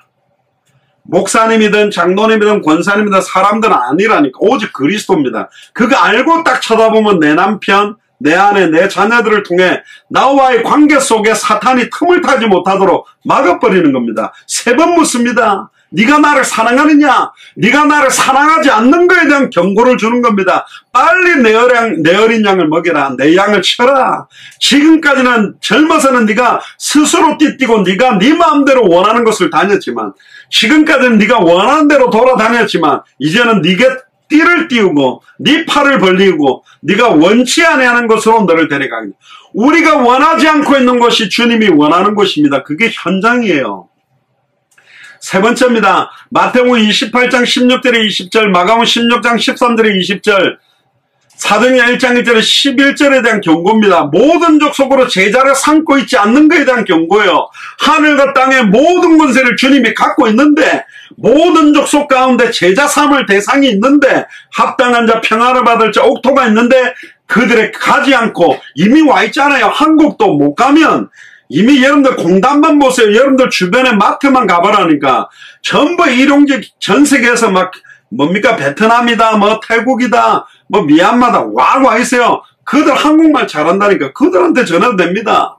목사님이든 장로님이든 권사님이든 사람들은 아니라니까. 오직 그리스도입니다. 그거 알고 딱 쳐다보면 내 남편, 내 아내, 내 자녀들을 통해 나와의 관계 속에 사탄이 틈을 타지 못하도록 막아버리는 겁니다. 3번 묻습니다. 네가 나를 사랑하느냐? 네가 나를 사랑하지 않는 것에 대한 경고를 주는 겁니다. 빨리 내 어린 양을 먹여라. 내 양을 쳐라. 지금까지는 젊어서는 네가 스스로 띠뛰고 네가 네 마음대로 원하는 것을 다녔지만, 지금까지는 네가 원하는 대로 돌아다녔지만, 이제는 네가 띠를 띄우고 네 팔을 벌리고 네가 원치 아니하는 것으로 너를 데려가겠다. 우리가 원하지 않고 있는 것이 주님이 원하는 것입니다. 그게 현장이에요. 세 번째입니다. 마태복음 28장 16절에 20절, 마가복음 16장 13절에 20절, 사도행전 1장 1절에 11절에 대한 경고입니다. 모든 족속으로 제자를 삼고 있지 않는 것에 대한 경고예요. 하늘과 땅의 모든 권세를 주님이 갖고 있는데, 모든 족속 가운데 제자 삼을 대상이 있는데, 합당한 자, 평안을 받을 자, 옥토가 있는데 그들에 가지 않고 이미 와 있잖아요. 한국도 못 가면 이미 여러분들 공단만 보세요. 여러분들 주변에 마트만 가보라니까 전부 일용직, 전 세계에서 막 뭡니까 베트남이다, 뭐 태국이다, 뭐 미얀마다 와 있어요. 그들 한국말 잘한다니까. 그들한테 전해도 됩니다.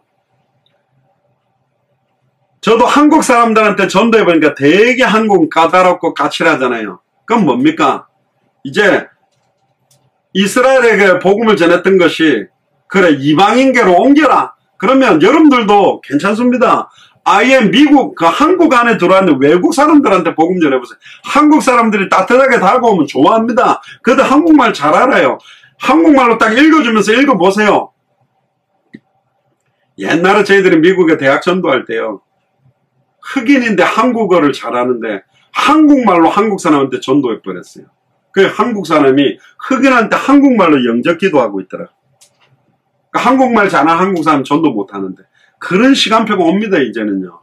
저도 한국 사람들한테 전도해보니까 되게 한국은 까다롭고 까칠하잖아요. 그럼 뭡니까? 이제 이스라엘에게 복음을 전했던 것이, 그래 이방인계로 옮겨라. 그러면 여러분들도 괜찮습니다. 아예 미국, 한국 안에 들어왔는 외국 사람들한테 복음 전해보세요. 한국 사람들이 따뜻하게 다가오면 좋아합니다. 그래도 한국말 잘 알아요. 한국말로 딱 읽어주면서 읽어보세요. 옛날에 저희들이 미국에 대학 전도할 때요, 흑인인데 한국어를 잘하는데 한국말로 한국 사람한테 전도해버렸어요. 그 한국 사람이 흑인한테 한국말로 영접 기도하고 있더라. 그러니까 한국말 잘하는 한국 사람 전도 못하는데. 그런 시간표가 옵니다, 이제는요.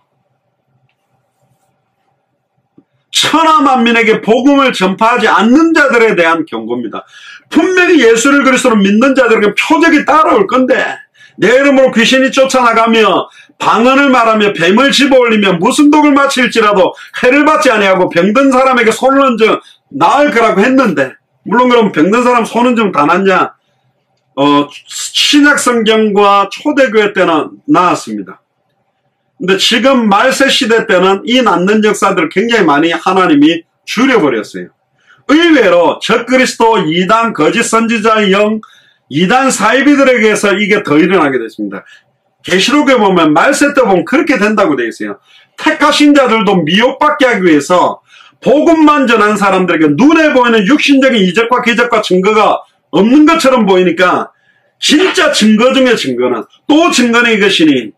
천하만민에게 복음을 전파하지 않는 자들에 대한 경고입니다. 분명히 예수를 그리스도로 믿는 자들에게 표적이 따라올 건데, 내 이름으로 귀신이 쫓아나가며 방언을 말하며 뱀을 집어올리며 무슨 독을 마칠지라도 해를 받지 아니하고 병든 사람에게 손을 얹어 나을 거라고 했는데, 물론 그럼 병든 사람 손은 좀 다 낫냐? 신약성경과 초대교회 때는 나았습니다. 근데 지금 말세 시대 때는 이 낫는 역사들을 굉장히 많이 하나님이 줄여버렸어요. 의외로 적그리스도, 이단, 거짓 선지자의 영, 이단 사이비들에게서 이게 더 일어나게 됐습니다. 계시록에 보면 말세 때 보면 그렇게 된다고 되어 있어요. 택하신 자들도 미혹받게 하기 위해서 복음만 전한 사람들에게 눈에 보이는 육신적인 이적과 기적과 증거가 없는 것처럼 보이니까, 진짜 증거 중에 증거는 또 증거는 이것이니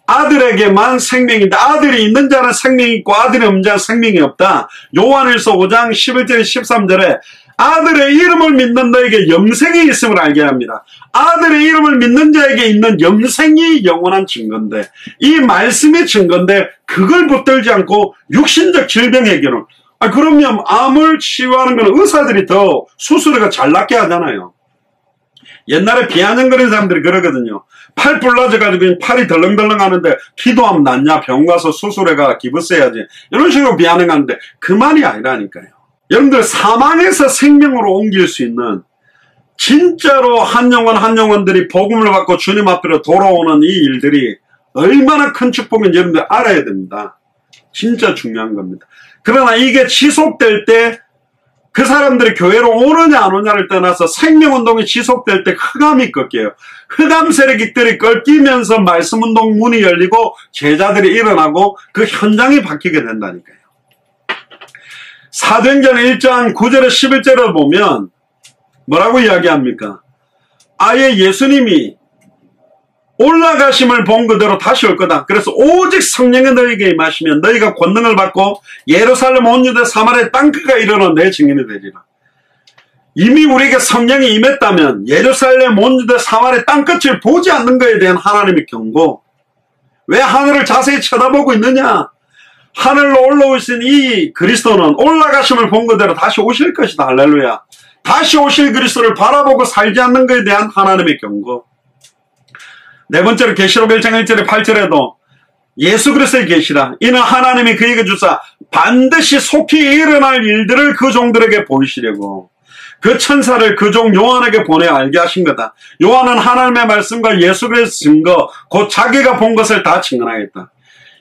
아들에게만 생명인데, 아들이 있는 자는 생명이 있고 아들이 없는 자는 생명이 없다. 요한일서 5장 11절 13절에 아들의 이름을 믿는 너에게 영생이 있음을 알게 합니다. 아들의 이름을 믿는 자에게 있는 영생이 영원한 증거인데, 이 말씀이 증거인데 그걸 붙들지 않고 육신적 질병 해결을, 그러면 암을 치유하는 건 의사들이 더 수술을 잘 낫게 하잖아요. 옛날에 비아냥거리는 사람들이 그러거든요. 팔 불러져가지고 팔이 덜렁덜렁 하는데 기도하면 낫냐? 병원 가서 수술해가 기부스 해야지. 이런 식으로 비아냥하는데 그 말이 아니라니까요. 여러분들 사망에서 생명으로 옮길 수 있는, 진짜로 한 영혼들이 복음을 받고 주님 앞으로 돌아오는 이 일들이 얼마나 큰 축복인지 여러분들 알아야 됩니다. 진짜 중요한 겁니다. 그러나 이게 지속될 때 그 사람들이 교회로 오느냐 안 오냐를 떠나서 생명운동이 지속될 때 흑암이 꺾여요. 흑암 세력들이 꺾이면서 말씀운동 문이 열리고 제자들이 일어나고 그 현장이 바뀌게 된다니까요. 사도행전 1장 9절에 11절을 보면 뭐라고 이야기합니까? 아예 예수님이 올라가심을 본 그대로 다시 올 거다. 그래서 오직 성령이 너희에게 임하시면 너희가 권능을 받고 예루살렘 온 유대 사마리아 땅끝가 이르러 내 증인이 되리라. 이미 우리에게 성령이 임했다면 예루살렘 온 유대 사마리아 땅끝을 보지 않는 것에 대한 하나님의 경고. 왜 하늘을 자세히 쳐다보고 있느냐? 하늘로 올라오신 이 그리스도는 올라가심을 본 그대로 다시 오실 것이다. 할렐루야. 다시 오실 그리스도를 바라보고 살지 않는 것에 대한 하나님의 경고. 네 번째로 계시록 1장 1절에 8절에도 예수 그리스도의 계시라. 이는 하나님이 그에게 주사 반드시 속히 일어날 일들을 그 종들에게 보이시려고 그 천사를 그 종 요한에게 보내 알게 하신 거다. 요한은 하나님의 말씀과 예수 그리스도의 증거, 곧 자기가 본 것을 다 증언하겠다.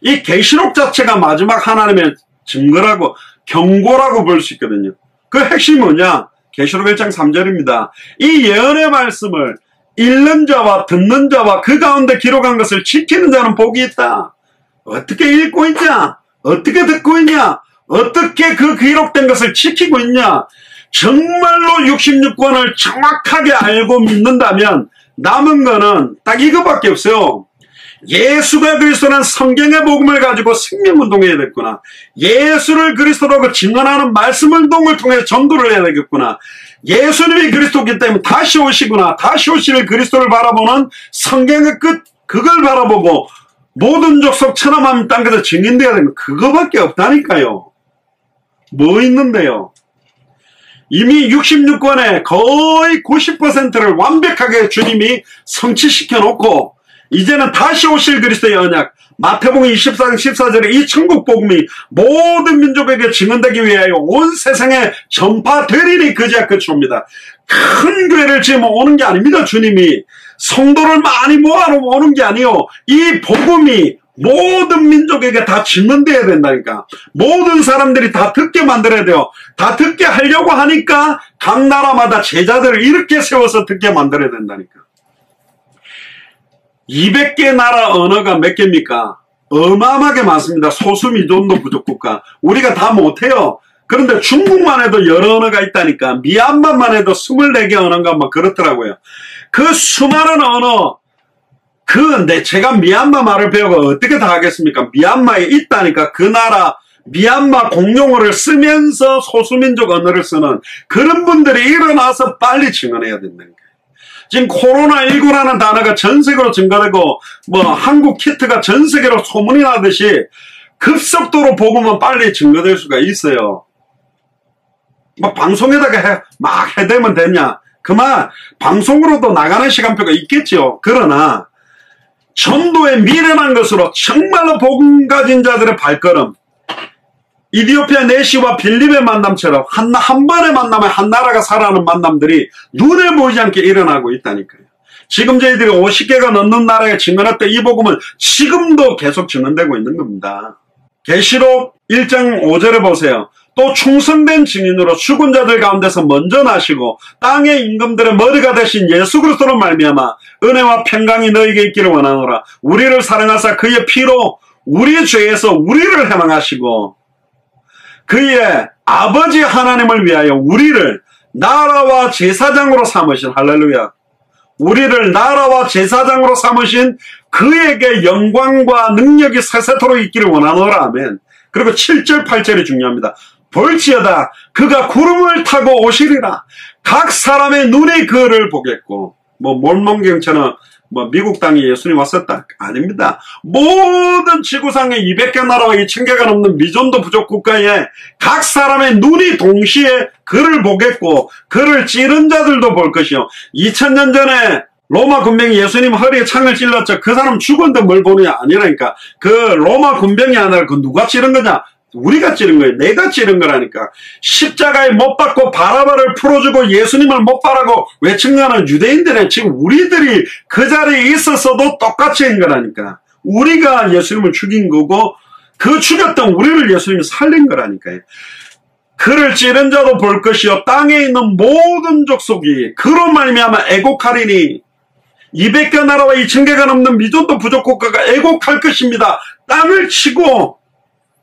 이 계시록 자체가 마지막 하나님의 증거라고, 경고라고 볼 수 있거든요. 그 핵심이 뭐냐? 계시록 1장 3절입니다. 이 예언의 말씀을 읽는 자와 듣는 자와 그 가운데 기록한 것을 지키는 자는 복이 있다. 어떻게 읽고 있냐? 어떻게 듣고 있냐? 어떻게 그 기록된 것을 지키고 있냐? 정말로 66권을 정확하게 알고 믿는다면 남은 거는 딱 이거밖에 없어요. 예수가 그리스도는 성경의 복음을 가지고 생명운동해야 되겠구나. 예수를 그리스도라고 증언하는 말씀운동을 통해 전도를 해야 되겠구나. 예수님이 그리스도이기 때문에 다시 오시구나. 다시 오실 그리스도를 바라보는 성경의 끝, 그걸 바라보고 모든 족속 천하만민 땅에서 증인돼야 되는 그거밖에 없다니까요. 뭐 있는데요? 이미 66권의 거의 90%를 완벽하게 주님이 성취시켜 놓고 이제는 다시 오실 그리스도의 언약, 마태복음 24장 14절에 이 천국 복음이 모든 민족에게 증언되기 위하여 온 세상에 전파되리니 그제야 끝이 옵니다. 큰 교회를 지으면 오는 게 아닙니다. 주님이 성도를 많이 모아놓으면 오는 게 아니요, 이 복음이 모든 민족에게 다 증언돼야 된다니까. 모든 사람들이 다 듣게 만들어야 돼요. 다 듣게 하려고 하니까 각 나라마다 제자들을 이렇게 세워서 듣게 만들어야 된다니까. 200개 나라 언어가 몇 개입니까? 어마어마하게 많습니다. 소수민족도 부족국가. 우리가 다 못해요. 그런데 중국만 해도 여러 언어가 있다니까. 미얀마만 해도 24개 언어인가 뭐 그렇더라고요. 그 수많은 언어, 제가 미얀마 말을 배우고 어떻게 다 하겠습니까? 미얀마에 있다니까. 그 나라 미얀마 공용어를 쓰면서 소수민족 언어를 쓰는 그런 분들이 일어나서 빨리 증언해야 된다니까. 지금 코로나19라는 단어가 전 세계로 증가되고 한국 키트가 전 세계로 소문이 나듯이 급속도로 복음은 빨리 증거될 수가 있어요. 방송에다가 막 해대면 되냐? 그만 방송으로도 나가는 시간표가 있겠죠. 그러나 전도에 미련한 것으로 정말로 복음 가진 자들의 발걸음, 이디오피아 내시와 빌립의 만남처럼 한 번의 만남에 한 나라가 살아가는 만남들이 눈에 보이지 않게 일어나고 있다니까요. 지금 저희들이 50개가 넘는 나라에 증언했던 이 복음은 지금도 계속 증언되고 있는 겁니다. 계시록 1장 5절에 보세요. 또 충성된 증인으로 죽은 자들 가운데서 먼저 나시고 땅의 임금들의 머리가 되신 예수 그리스도로 말미암아 은혜와 평강이 너희에게 있기를 원하노라. 우리를 사랑하사 그의 피로 우리 죄에서 우리를 해방하시고 그의 아버지 하나님을 위하여 우리를 나라와 제사장으로 삼으신, 할렐루야, 우리를 나라와 제사장으로 삼으신 그에게 영광과 능력이 세세토록 있기를 원하노라. 아멘. 그리고 7절 8절이 중요합니다. 볼지어다 그가 구름을 타고 오시리라. 각 사람의 눈이 그를 보겠고. 몰몬경처럼 미국 땅에 예수님 왔었다? 아닙니다. 모든 지구상의 200개 나라와 2000개가 넘는 미존도 부족 국가에 각 사람의 눈이 동시에 그를 보겠고 그를 찌른 자들도 볼 것이요. 2000년 전에 로마 군병이 예수님 허리에 창을 찔렀죠. 그 사람 죽었는데 뭘 보느냐? 아니라니까. 그 로마 군병이 아니라 그 누가 찌른 거냐? 우리가 찌른 거예요. 내가 찌른 거라니까. 십자가에 못 박고 바라바를 풀어주고 예수님을 못 바라고 외친다는 유대인들은 지금 우리들이 그 자리에 있었어도 똑같이 한 거라니까. 우리가 예수님을 죽인 거고 그 죽였던 우리를 예수님이 살린 거라니까요. 그를 찌른 자도 볼 것이요 땅에 있는 모든 족속이 그로 말미암아 애곡하리니. 200개 나라와 2000개가 넘는 미존도 부족 국가가 애곡할 것입니다. 땅을 치고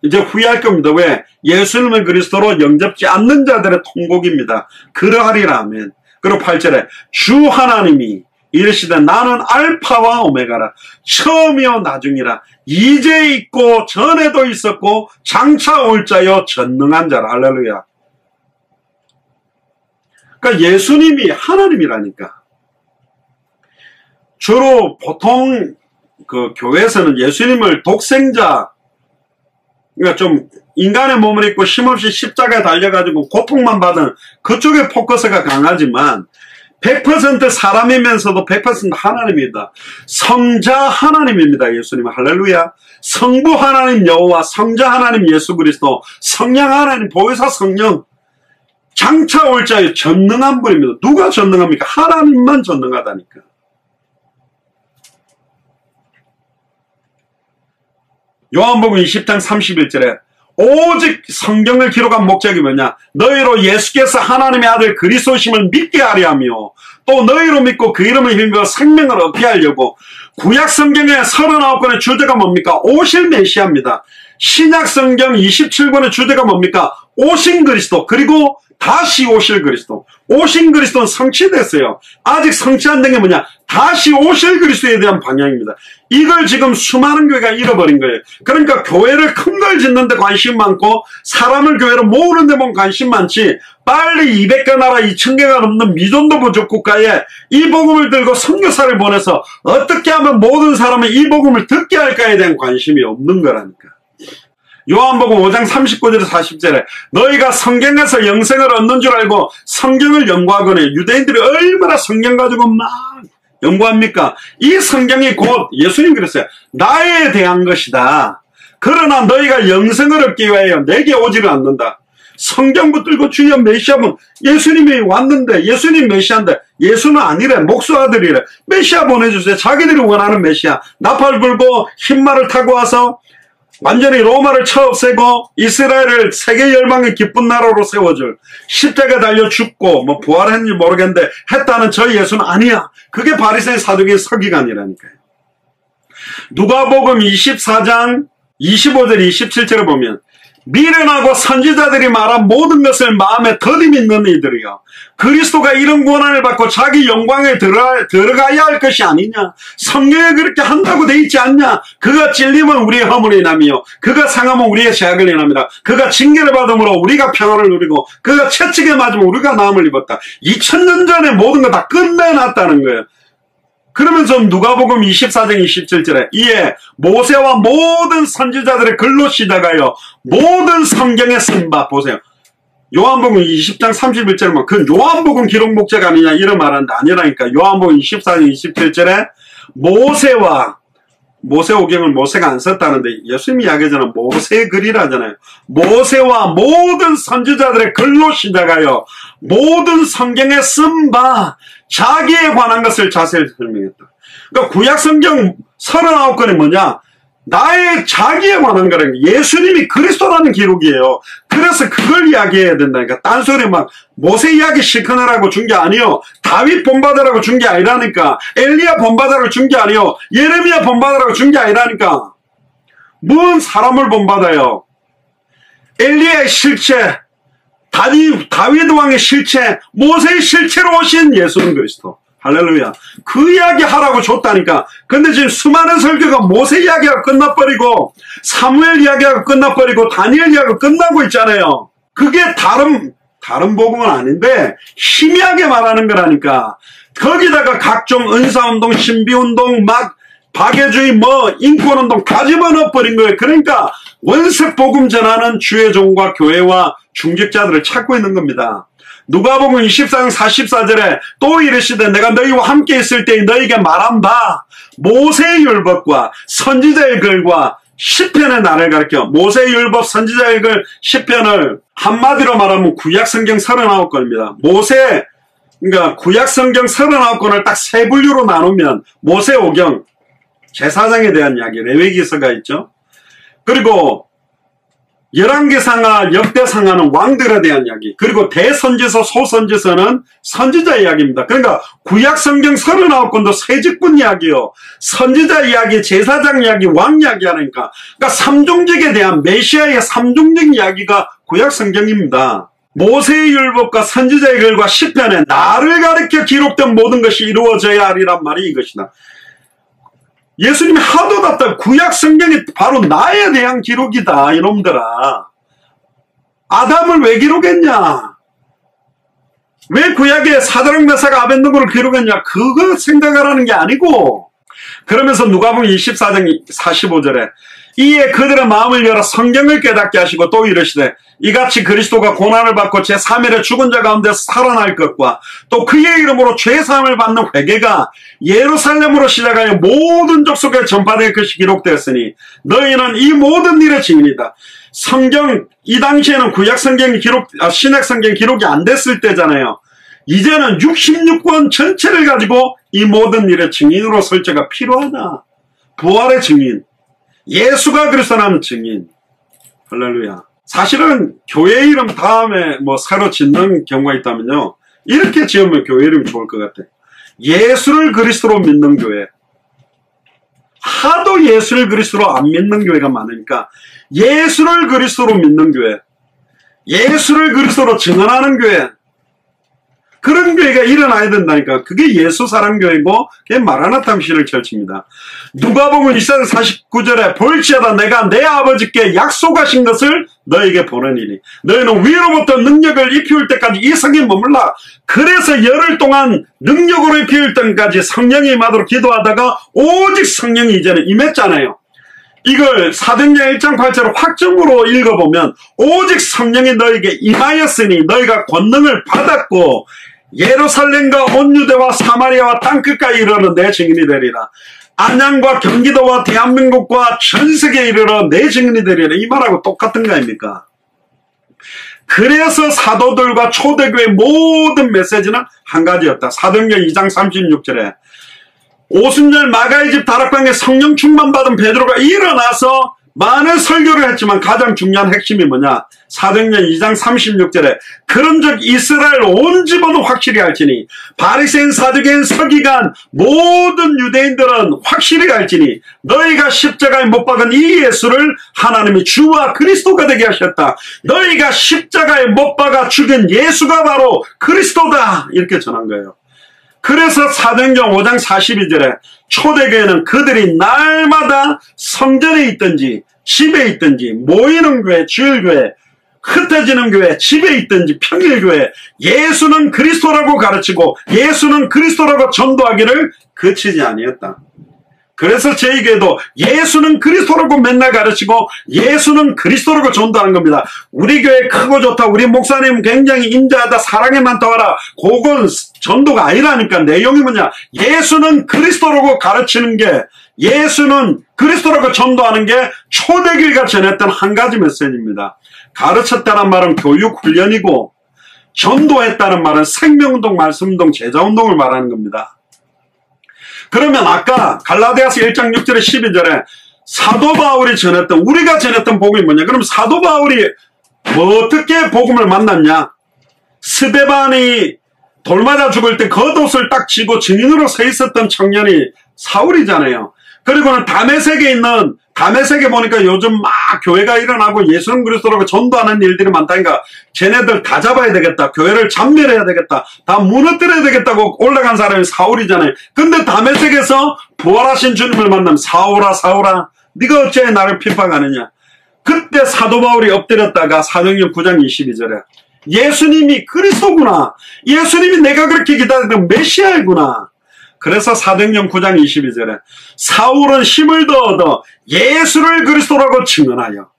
이제 후회할 겁니다. 왜? 예수님을 그리스도로 영접지 않는 자들의 통곡입니다. 그러하리라. 아멘. 그리고 8절에 주 하나님이 이르시되 나는 알파와 오메가라. 처음이요 나중이라. 이제 있고 전에도 있었고 장차 올 자요 전능한 자라. 할렐루야. 그러니까 예수님이 하나님이라니까. 주로 보통 그 교회에서는 예수님을 독생자, 그러니까 좀 인간의 몸을 입고 힘없이 십자가에 달려가지고 고통만 받은 그쪽에 포커스가 강하지만 100% 사람이면서도 100% 하나님입니다. 성자 하나님입니다. 예수님. 할렐루야. 성부 하나님 여호와, 성자 하나님 예수 그리스도, 성령 하나님 보혜사 성령, 장차 올 자의 전능한 분입니다. 누가 전능합니까? 하나님만 전능하다니까. 요한복음 20장 31절에 오직 성경을 기록한 목적이 뭐냐? 너희로 예수께서 하나님의 아들 그리스도심을 믿게 하려 하며 또 너희로 믿고 그 이름을 힘입어 생명을 얻게 하려고. 구약 성경의 39권의 주제가 뭡니까? 오실 메시아입니다. 신약 성경 27권의 주제가 뭡니까? 오신 그리스도, 그리고 다시 오실 그리스도. 오신 그리스도는 성취됐어요. 아직 성취 안 된 게 뭐냐? 다시 오실 그리스도에 대한 방향입니다. 이걸 지금 수많은 교회가 잃어버린 거예요. 그러니까 교회를 큰 걸 짓는 데 관심 많고 사람을 교회로 모으는 데 관심 많지, 빨리 200개 나라 2000개가 넘는 미존도 부족 국가에 이 복음을 들고 선교사를 보내서 어떻게 하면 모든 사람이 이 복음을 듣게 할까에 대한 관심이 없는 거라니까. 요한복음 5장 39절에서 40절에 너희가 성경에서 영생을 얻는 줄 알고 성경을 연구하거니. 유대인들이 얼마나 성경 가지고 막 연구합니까? 이 성경이 곧 예수님 그랬어요. 나에 대한 것이다. 그러나 너희가 영생을 얻기 위하여 내게 오지를 않는다. 성경 붙들고 주여 메시아분, 예수님이 왔는데, 예수님 메시아인데 예수는 아니래. 목수아들이래. 메시아 보내주세요. 자기들이 원하는 메시아. 나팔 불고 흰말을 타고 와서 완전히 로마를 쳐없애고 이스라엘을 세계 열방의 기쁜 나라로 세워줄, 십자가 달려 죽고 뭐 부활했는지 모르겠는데 했다는 저 예수는 아니야. 그게 바리새인 사두개인 서기관이라니까요. 누가복음 24장 25절 27절을 보면 미련하고 선지자들이 말한 모든 것을 마음에 더디 믿는 이들이여, 그리스도가 이런 권한을 받고 자기 영광에 들어가야 할 것이 아니냐? 성경에 그렇게 한다고 돼 있지 않냐? 그가 찔림은 우리의 허물이 남이요 그가 상함은 우리의 죄악을 인함이라. 그가 징계를 받음으로 우리가 평화를 누리고 그가 채찍에 맞으면 우리가 나음을 입었다. 2000년 전에 모든 거 다 끝내놨다는 거예요. 그러면서 누가복음 24장 27절에 이에 모세와 모든 선지자들의 글로 시작하여 모든 성경에 쓴 바. 보세요. 요한복음 20장 31절에 그 요한복음 기록 목적 아니냐 이런 말하는데 아니라니까. 요한복음 24장 27절에 모세오경을 모세가 안 썼다는데 예수님이 이야기하잖아요. 모세의 글이라잖아요. 모세와 모든 선지자들의 글로 시작하여 모든 성경에 쓴 바 자기에 관한 것을 자세히 설명했다. 그러니까 구약 성경 39권이 뭐냐? 나의 자기에 관한 거라는 게 예수님이 그리스도라는 기록이에요. 그래서 그걸 이야기해야 된다니까. 딴소리 막 모세 이야기 실컷하라고 준 게 아니요, 다윗 본받으라고 준 게 아니라니까. 엘리야 본받으라고 준 게 아니요, 예레미야 본받으라고 준 게 아니라니까. 뭔 사람을 본받아요? 엘리야의 실체, 다윗 왕의 실체, 모세의 실체로 오신 예수는 그리스도. 할렐루야. 그 이야기 하라고 줬다니까. 근데 지금 수많은 설교가 모세 이야기가 끝나버리고 사무엘 이야기가 끝나버리고 다니엘 이야기가 끝나고 있잖아요. 그게 다른 복음은 아닌데 희미하게 말하는 거라니까. 거기다가 각종 은사운동, 신비운동, 막 박애주의, 인권운동 다 집어넣어버린 거예요. 그러니까 원색 복음 전하는 주의 종과 교회와 중직자들을 찾고 있는 겁니다. 누가복음 24장 44절에 또 이르시되 내가 너희와 함께 있을 때에 너희에게 말한 바 모세의 율법과 선지자의 글과 시편의 나를 가르쳐. 모세의 율법, 선지자의 글, 시편을 한마디로 말하면 구약 성경 39권입니다. 그러니까 구약 성경 39권을 딱 세 분류로 나누면 모세오경, 제사장에 대한 이야기, 레위기서가 있죠. 그리고 열왕기상하, 역대상하는 왕들에 대한 이야기, 그리고 대선지서, 소선지서는 선지자 이야기입니다. 그러니까 구약성경 39권도 세직분 이야기요, 선지자 이야기, 제사장 이야기, 왕 이야기 하니까, 그러니까 삼종직에 대한 메시아의 삼종직 이야기가 구약성경입니다. 모세의 율법과 선지자의 글과 시편에 나를 가리켜 기록된 모든 것이 이루어져야 하리란 말이 이것이다. 예수님이 하도 답답, 구약 성경이 바로 나에 대한 기록이다, 이놈들아. 아담을 왜 기록했냐? 왜 구약에 사드락 메삭 아벤노고를 기록했냐? 그거 생각하라는 게 아니고, 그러면서 누가복음 24장 45절에 이에 그들의 마음을 열어 성경을 깨닫게 하시고 또 이르시되 이같이 그리스도가 고난을 받고 제3일에 죽은 자 가운데서 살아날 것과 또 그의 이름으로 죄사함을 받는 회개가 예루살렘으로 시작하여 모든 족속에 전파될 것이 기록되었으니 너희는 이 모든 일의 증인이다. 성경, 이 당시에는 구약 성경 기록, 신약 성경 기록이 안 됐을 때잖아요. 이제는 66권 전체를 가지고 이 모든 일의 증인으로 설 때가 필요하다. 부활의 증인, 예수가 그리스도라는 증인. 할렐루야. 사실은 교회 이름 다음에 뭐 새로 짓는 경우가 있다면요, 이렇게 지으면 교회 이름이 좋을 것 같아. 예수를 그리스도로 믿는 교회. 하도 예수를 그리스도로 안 믿는 교회가 많으니까 예수를 그리스도로 믿는 교회, 예수를 그리스도로 증언하는 교회, 그런 교회가 일어나야 된다니까. 그게 예수 사랑교회고 그게 마라나타 미션을 철치입니다. 누가복음 24장 49절에 볼지어다 내가 내 아버지께 약속하신 것을 너에게 보내니니 너희는 위로부터 능력을 입히울 때까지 이 성에 머물라. 그래서 열흘 동안 능력으로 입히울 때까지 성령이 임하도록 기도하다가 오직 성령이 이제는 임했잖아요. 이걸 사도행전 1장 8절을 확정으로 읽어보면 오직 성령이 너에게 임하였으니 너희가 권능을 받았고 예루살렘과 온 유대와 사마리아와 땅끝까지 이르러 내 증인이 되리라. 안양과 경기도와 대한민국과 전세계에 이르러 내 증인이 되리라. 이 말하고 똑같은 거 아닙니까? 그래서 사도들과 초대교회 모든 메시지는 한 가지였다. 사도행전 2장 36절에 오순절 마가의 집 다락방에 성령 충만 받은 베드로가 일어나서 많은 설교를 했지만 가장 중요한 핵심이 뭐냐? 사도행전 2장 36절에 그런즉 이스라엘 온 집어도 확실히 알지니 바리새인 사두개인 서기관 모든 유대인들은 확실히 알지니 너희가 십자가에 못 박은 이 예수를 하나님이 주와 그리스도가 되게 하셨다. 너희가 십자가에 못 박아 죽인 예수가 바로 그리스도다. 이렇게 전한 거예요. 그래서 사도행전 5장 42절에 초대교회는 그들이 날마다 성전에 있든지 집에 있든지 모이는 교회, 주일교회, 흩어지는 교회, 집에 있든지 평일교회 예수는 그리스도라고 가르치고 예수는 그리스도라고 전도하기를 그치지 아니었다. 그래서 저희 교회도 예수는 그리스도라고 맨날 가르치고 예수는 그리스도라고 전도하는 겁니다. 우리 교회 크고 좋다, 우리 목사님 굉장히 인자하다, 사랑에 많다하라, 그건 전도가 아니라니까. 내용이 뭐냐? 예수는 그리스도라고 가르치는 게, 예수는 그리스도라고 전도하는 게 초대교회가 전했던 한 가지 메시지입니다. 가르쳤다는 말은 교육 훈련이고 전도했다는 말은 생명운동, 말씀운동, 제자운동을 말하는 겁니다. 그러면 아까 갈라디아서 1장 6절에 12절에 사도 바울이 전했던, 우리가 전했던 복음이 뭐냐? 그럼 사도 바울이 어떻게 복음을 만났냐? 스데반이 돌 맞아 죽을 때 겉옷을 딱 쥐고 증인으로 서 있었던 청년이 사울이잖아요. 그리고는 다메섹에 있는, 다메섹에 보니까 요즘 막 교회가 일어나고 예수는 그리스도라고 전도하는 일들이 많다니까 쟤네들 다 잡아야 되겠다, 교회를 잔멸해야 되겠다, 다 무너뜨려야 되겠다고 올라간 사람이 사울이잖아요. 근데 다메섹에서 부활하신 주님을 만나면 사울아 사울아 네가 어째 나를 핍박하느냐. 그때 사도 바울이 엎드렸다가 사도행전 9장 22절에 예수님이 그리스도구나, 예수님이 내가 그렇게 기다리던 메시아이구나. 그래서 사도행전 9장 22절에 사울은 힘을 더 얻어 예수를 그리스도라고 증언하여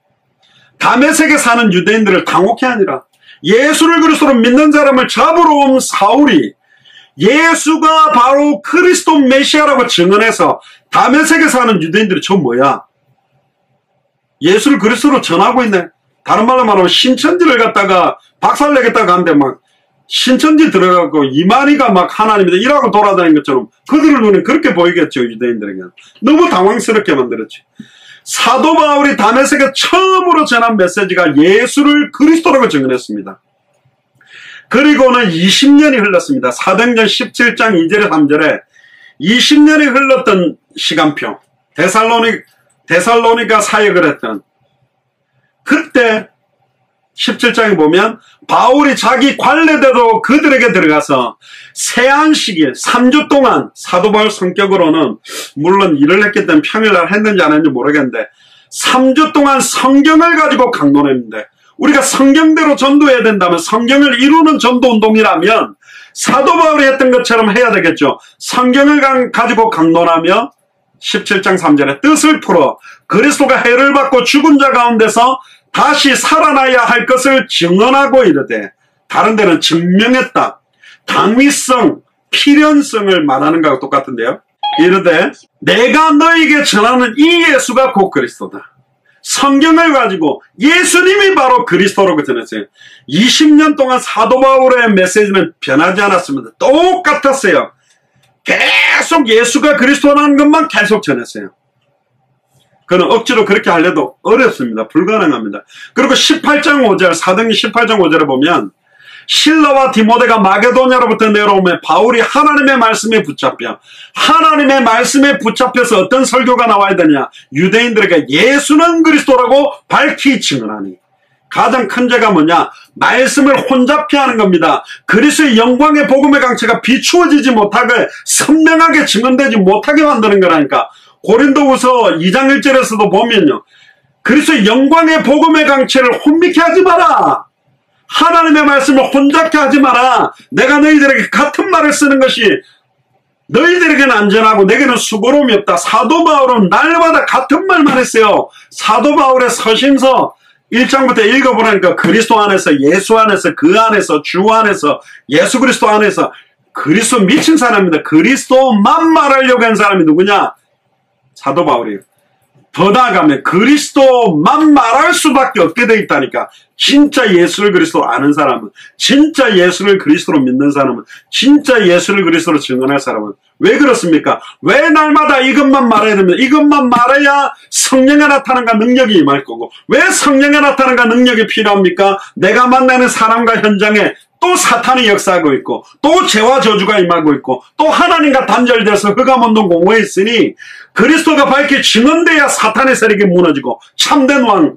다메섹에 사는 유대인들을 당혹해 하니라. 예수를 그리스도로 믿는 사람을 잡으러 온 사울이 예수가 바로 그리스도 메시아라고 증언해서 다메섹에 사는 유대인들이 저 뭐야? 예수를 그리스도로 전하고 있네. 다른 말로 말하면 신천지를 갖다가 박살내겠다고 하는데 막 신천지 들어가고 이만희가 막 하나님이다 이라고 돌아다니는 것처럼 그들의 눈에 그렇게 보이겠죠. 유대인들에게 너무 당황스럽게 만들었지. 사도 바울이 다메섹에 처음으로 전한 메시지가 예수를 그리스도라고 증언했습니다. 그리고는 20년이 흘렀습니다. 사도행전 17장 2절에 3절에 20년이 흘렀던 시간표, 데살로니가 사역을 했던 그때 17장에 보면 바울이 자기 관례대로 그들에게 들어가서 세안식일 3주 동안, 사도 바울 성격으로는 물론 일을 했기 때문에 평일날 했는지 안 했는지 모르겠는데 3주 동안 성경을 가지고 강론했는데, 우리가 성경대로 전도해야 된다면, 성경을 이루는 전도운동이라면 사도 바울이 했던 것처럼 해야 되겠죠. 성경을 가지고 강론하며 17장 3절에 뜻을 풀어 그리스도가 해를 받고 죽은 자 가운데서 다시 살아나야 할 것을 증언하고 이르되, 다른 데는 증명했다. 당위성, 필연성을 말하는 것과 똑같은데요. 이르되 내가 너에게 전하는 이 예수가 곧 그리스도다. 성경을 가지고 예수님이 바로 그리스도라고 전했어요. 20년 동안 사도 바울의 메시지는 변하지 않았습니다. 똑같았어요. 계속 예수가 그리스도라는 것만 계속 전했어요. 그는 억지로 그렇게 하려도 어렵습니다. 불가능합니다. 그리고 18장 5절, 사도행전 18장 5절에 보면 실라와 디모데가 마게도냐로부터 내려오며 바울이 하나님의 말씀에 붙잡혀, 하나님의 말씀에 붙잡혀서 어떤 설교가 나와야 되냐, 유대인들에게 예수는 그리스도라고 밝히 증언하니. 가장 큰 죄가 뭐냐, 말씀을 혼잡히 하는 겁니다. 그리스도의 영광의 복음의 강체가 비추어지지 못하게, 선명하게 증언되지 못하게 만드는 거라니까. 고린도후서 2장 1절에서도 보면요, 그리스도의 영광의 복음의 강체를 혼미케 하지 마라. 하나님의 말씀을 혼잡케 하지 마라. 내가 너희들에게 같은 말을 쓰는 것이 너희들에게는 안전하고 내게는 수고로움이 없다. 사도 바울은 날마다 같은 말만 했어요. 사도 바울의 서신서 1장부터 읽어보라니까 그리스도 안에서, 예수 안에서, 그 안에서, 주 안에서, 예수 그리스도 안에서. 그리스도 미친 사람입니다. 그리스도만 말하려고 한 사람이 누구냐? 사도 바울이에요. 더 나아가면 그리스도만 말할 수밖에 없게 돼 있다니까. 진짜 예수를 그리스도로 아는 사람은, 진짜 예수를 그리스도로 믿는 사람은, 진짜 예수를 그리스도로 증언할 사람은 왜 그렇습니까? 왜 날마다 이것만 말해야 됩니까? 이것만 말해야 성령의 나타남과 능력이 임할 거고, 왜 성령의 나타남과 능력이 필요합니까? 내가 만나는 사람과 현장에 또 사탄이 역사하고 있고, 또 죄와 저주가 임하고 있고, 또 하나님과 단절돼서 흑암운동 공허에 있으니 그리스도가 밝히 증언돼야 사탄의 세력이 무너지고 참된 왕,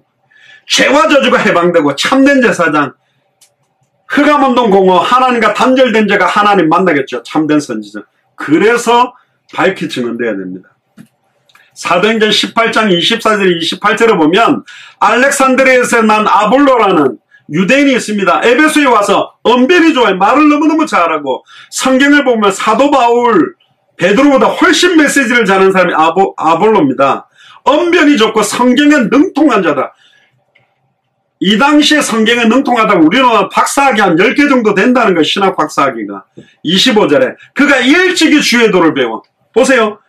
죄와 저주가 해방되고 참된 제사장, 흑암운동 공허, 하나님과 단절된 자가 하나님 만나겠죠. 참된 선지자. 그래서 밝히 증언돼야 됩니다. 사도행전 18장 24절 28절에 보면 알렉산드리아에서 난 아볼로라는 유대인이 있습니다. 에베소에 와서 언변이 좋아요. 말을 너무너무 잘하고, 성경을 보면 사도 바울, 베드로보다 훨씬 메시지를 잘하는 사람이 아볼로입니다. 언변이 좋고 성경에 능통한 자다. 이 당시에 성경에 능통하다고 우리는 박사학위 한 10개 정도 된다는 거예요. 신학 박사학위가. 25절에 그가 일찍이 주의 도를 배워. 보세요.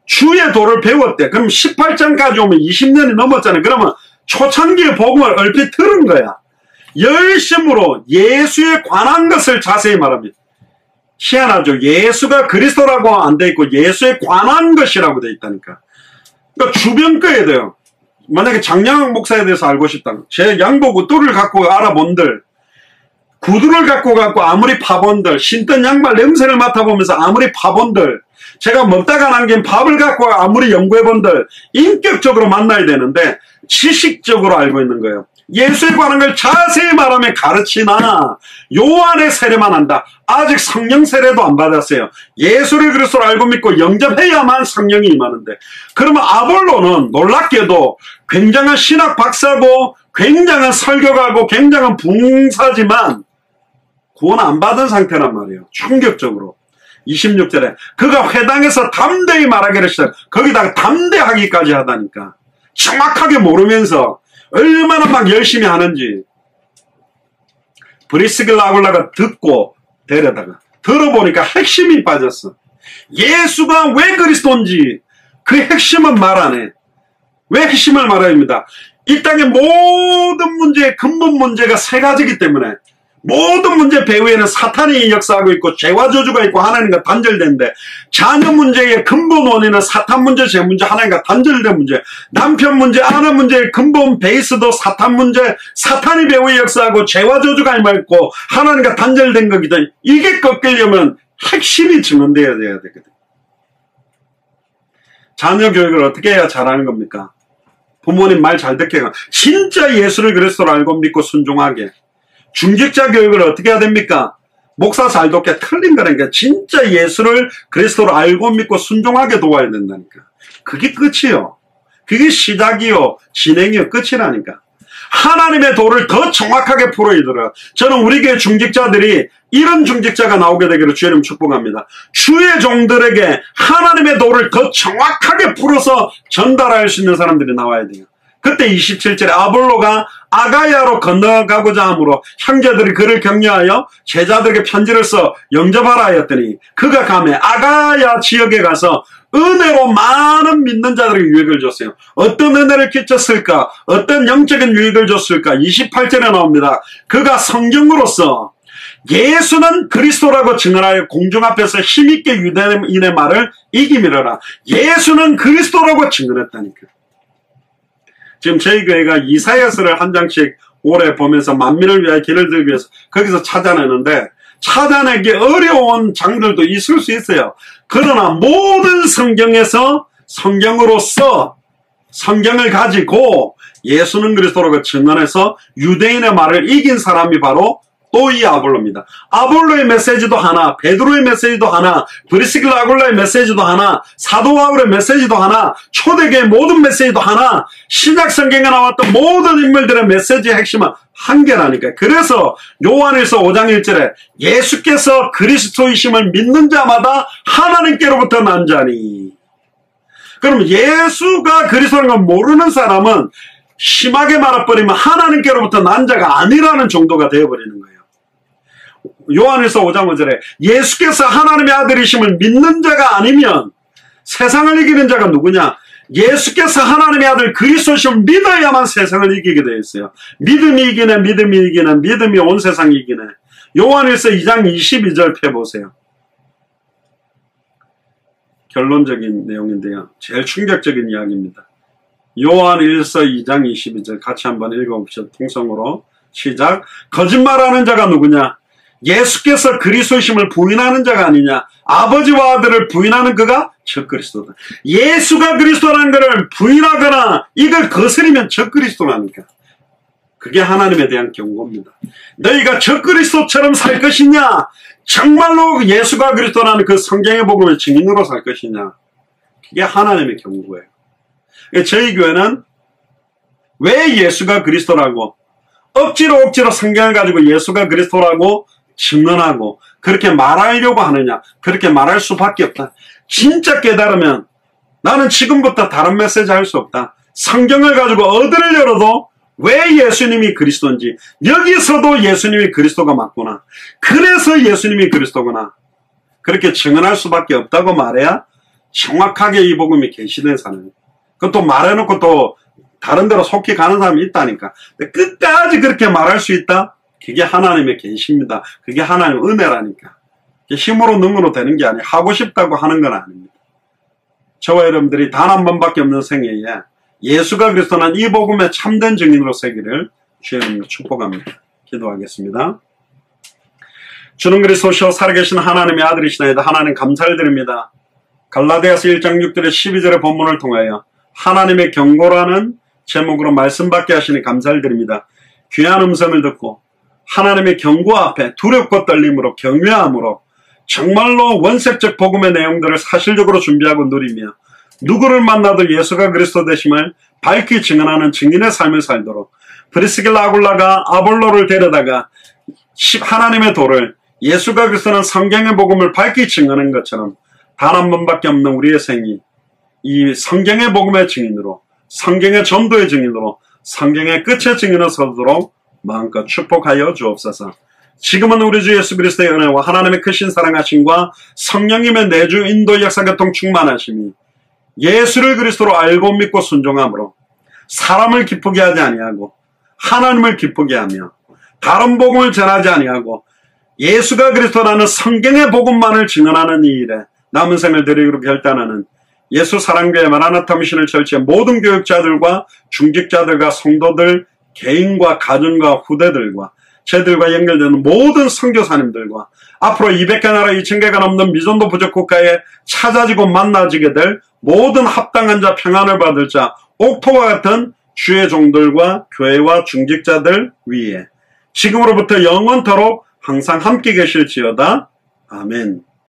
주의 도를 배웠대. 그럼 18장까지 오면 20년이 넘었잖아요. 그러면 초창기의 복음을 얼핏 들은 거야. 열심으로 예수에 관한 것을 자세히 말합니다. 희한하죠. 예수가 그리스도라고 안 돼 있고 예수에 관한 것이라고 돼 있다니까. 그러니까 주변 거에 돼요. 만약에 장량학 목사에 대해서 알고 싶다. 제 양복 옷도를 갖고 알아본들, 구두를 갖고 아무리 파본들, 신던 양말 냄새를 맡아보면서 아무리 파본들, 제가 먹다가 남긴 밥을 갖고 아무리 연구해본들, 인격적으로 만나야 되는데 지식적으로 알고 있는 거예요. 예수에 관한 걸 자세히 말하며 가르치나 요한의 세례만 한다. 아직 성령 세례도 안 받았어요. 예수를 그리스도로 알고 믿고 영접해야만 성령이 임하는데, 그러면 아볼로는 놀랍게도 굉장한 신학 박사고 굉장한 설교가고 굉장한 붕사지만 구원 안 받은 상태란 말이에요. 충격적으로. 26절에 그가 회당에서 담대히 말하기를 시작. 거기다가 담대하기까지 하다니까. 정확하게 모르면서 얼마나 막 열심히 하는지. 브리스길라 아굴라가 듣고 데려다가 들어보니까 핵심이 빠졌어. 예수가 왜 그리스도인지 그 핵심은 말 안 해. 왜 핵심을 말합니다. 이 땅의 모든 문제의 근본 문제가 세 가지이기 때문에 모든 문제 배후에는 사탄이 역사하고 있고 죄와 저주가 있고 하나님과 단절된데, 자녀 문제의 근본 원인은 사탄 문제, 죄 문제, 하나님과 단절된 문제, 남편 문제, 아내 문제의 근본 베이스도 사탄 문제, 사탄이 배후에 역사하고 죄와 저주가 있고 하나님과 단절된 거거든. 이게 꺾이려면 핵심이 증언되어야 되거든. 자녀 교육을 어떻게 해야 잘하는 겁니까? 부모님 말 잘 듣게 가. 진짜 예수를 그리스도로 알고 믿고 순종하게. 중직자 교육을 어떻게 해야 됩니까? 목사 잘 돕게. 틀린 거라니까. 진짜 예수를 그리스도로 알고 믿고 순종하게 도와야 된다니까. 그게 끝이요. 그게 시작이요. 진행이요. 끝이라니까. 하나님의 도를 더 정확하게 풀어이더라. 저는 우리 교회 중직자들이 이런 중직자가 나오게 되기를 주님 축복합니다. 주의 종들에게 하나님의 도를 더 정확하게 풀어서 전달할 수 있는 사람들이 나와야 돼요. 그때 27절에 아볼로가 아가야로 건너가고자 하므로 형제들이 그를 격려하여 제자들에게 편지를 써 영접하라 하였더니, 그가 가매 아가야 지역에 가서 은혜로 많은 믿는 자들에게 유익을 줬어요. 어떤 은혜를 끼쳤을까? 어떤 영적인 유익을 줬을까? 28절에 나옵니다. 그가 성경으로서 예수는 그리스도라고 증언하여 공중 앞에서 힘있게 유대인의 말을 이기미러라. 예수는 그리스도라고 증언했다니까. 지금 저희 교회가 이사야서를 한 장씩 올해 보면서 만민을 위하여 길을 들기 위해서 거기서 찾아내는데, 찾아내기 어려운 장들도 있을 수 있어요. 그러나 모든 성경에서 성경으로서 성경을 가지고 예수는 그리스도라고 증언해서 유대인의 말을 이긴 사람이 바로 또 이 아볼로입니다. 아볼로의 메시지도 하나, 베드로의 메시지도 하나, 브리스길라 아굴라의 메시지도 하나, 사도 바울의 메시지도 하나, 초대교회의 모든 메시지도 하나, 신약 성경에 나왔던 모든 인물들의 메시지의 핵심은 한 개라니까. 그래서 요한일서 5장 1절에 예수께서 그리스도이심을 믿는 자마다 하나님께로부터 난 자니. 그럼 예수가 그리스도라는 걸 모르는 사람은 심하게 말해버리면 하나님께로부터 난 자가 아니라는 정도가 되어버리는 거예요. 요한일서 5장 5절에 예수께서 하나님의 아들이심을 믿는 자가 아니면 세상을 이기는 자가 누구냐? 예수께서 하나님의 아들 그리스도심을 믿어야만 세상을 이기게 되어 있어요. 믿음이 이기네, 믿음이 이기네, 믿음이 온 세상이 이기네. 요한일서 2장 22절 펴보세요. 결론적인 내용인데요. 제일 충격적인 이야기입니다. 요한일서 2장 22절 같이 한번 읽어봅시다. 통성으로 시작. 거짓말하는 자가 누구냐? 예수께서 그리스도심을 부인하는 자가 아니냐? 아버지와 아들을 부인하는 그가 적그리스도다. 예수가 그리스도라는 것을 부인하거나 이걸 거스리면 적그리스도라니까. 그게 하나님에 대한 경고입니다. 너희가 적그리스도처럼 살 것이냐? 정말로 예수가 그리스도라는 그 성경의 복음의 증인으로 살 것이냐? 그게 하나님의 경고예요. 저희 교회는 왜 예수가 그리스도라고 억지로 성경을 가지고 예수가 그리스도라고 증언하고 그렇게 말하려고 하느냐? 그렇게 말할 수밖에 없다. 진짜 깨달으면 나는 지금부터 다른 메시지 할 수 없다. 성경을 가지고 어디를 열어도 왜 예수님이 그리스도인지, 여기서도 예수님이 그리스도가 맞구나, 그래서 예수님이 그리스도구나, 그렇게 증언할 수밖에 없다고 말해야 정확하게 이 복음이 계시된 사람이에요. 그것도 말해놓고 또 다른 데로 속히 가는 사람이 있다니까. 근데 끝까지 그렇게 말할 수 있다? 그게 하나님의 계시입니다. 그게 하나님의 은혜라니까. 힘으로 능으로 되는 게 아니에요. 하고 싶다고 하는 건 아닙니다. 저와 여러분들이 단 한 번밖에 없는 생애에 예수가 그리스도는 이 복음의 참된 증인으로 서기를 주님으로 축복합니다. 기도하겠습니다. 주는 그리스도시오 살아계신 하나님의 아들이시나이다. 하나님 감사를 드립니다. 갈라디아서 1장 6절의 12절의 본문을 통하여 하나님의 경고라는 제목으로 말씀받게 하시니 감사를 드립니다. 귀한 음성을 듣고 하나님의 경고 앞에 두렵고 떨림으로 경외함으로 정말로 원색적 복음의 내용들을 사실적으로 준비하고 누리며 누구를 만나도 예수가 그리스도 되심을 밝히 증언하는 증인의 삶을 살도록 브리스길라 아굴라가 아볼로를 데려다가 하나님의 도를 예수가 그리스도는 성경의 복음을 밝히 증언한 것처럼 단 한 번밖에 없는 우리의 생이 이 성경의 복음의 증인으로, 성경의 전도의 증인으로, 성경의 끝의 증인으로 서도록 마음껏 축복하여 주옵소서. 지금은 우리 주 예수 그리스도의 은혜와 하나님의 크신 사랑하심과 성령님의 내주 인도 역사교통 충만하심이 예수를 그리스도로 알고 믿고 순종함으로 사람을 기쁘게 하지 아니하고 하나님을 기쁘게 하며 다른 복음을 전하지 아니하고 예수가 그리스도라는 성경의 복음만을 증언하는 이 일에 남은 생을 드리기로 결단하는 예수 사랑교회 마라나타 미션을 철치의 모든 교육자들과 중직자들과 성도들, 개인과 가정과 후대들과 저희들과 연결되는 모든 선교사님들과 앞으로 200개 나라 2000개가 넘는 미전도 부족 국가에 찾아지고 만나지게 될 모든 합당한 자, 평안을 받을 자, 옥토와 같은 주의 종들과 교회와 중직자들 위에 지금으로부터 영원토록 항상 함께 계실지어다. 아멘.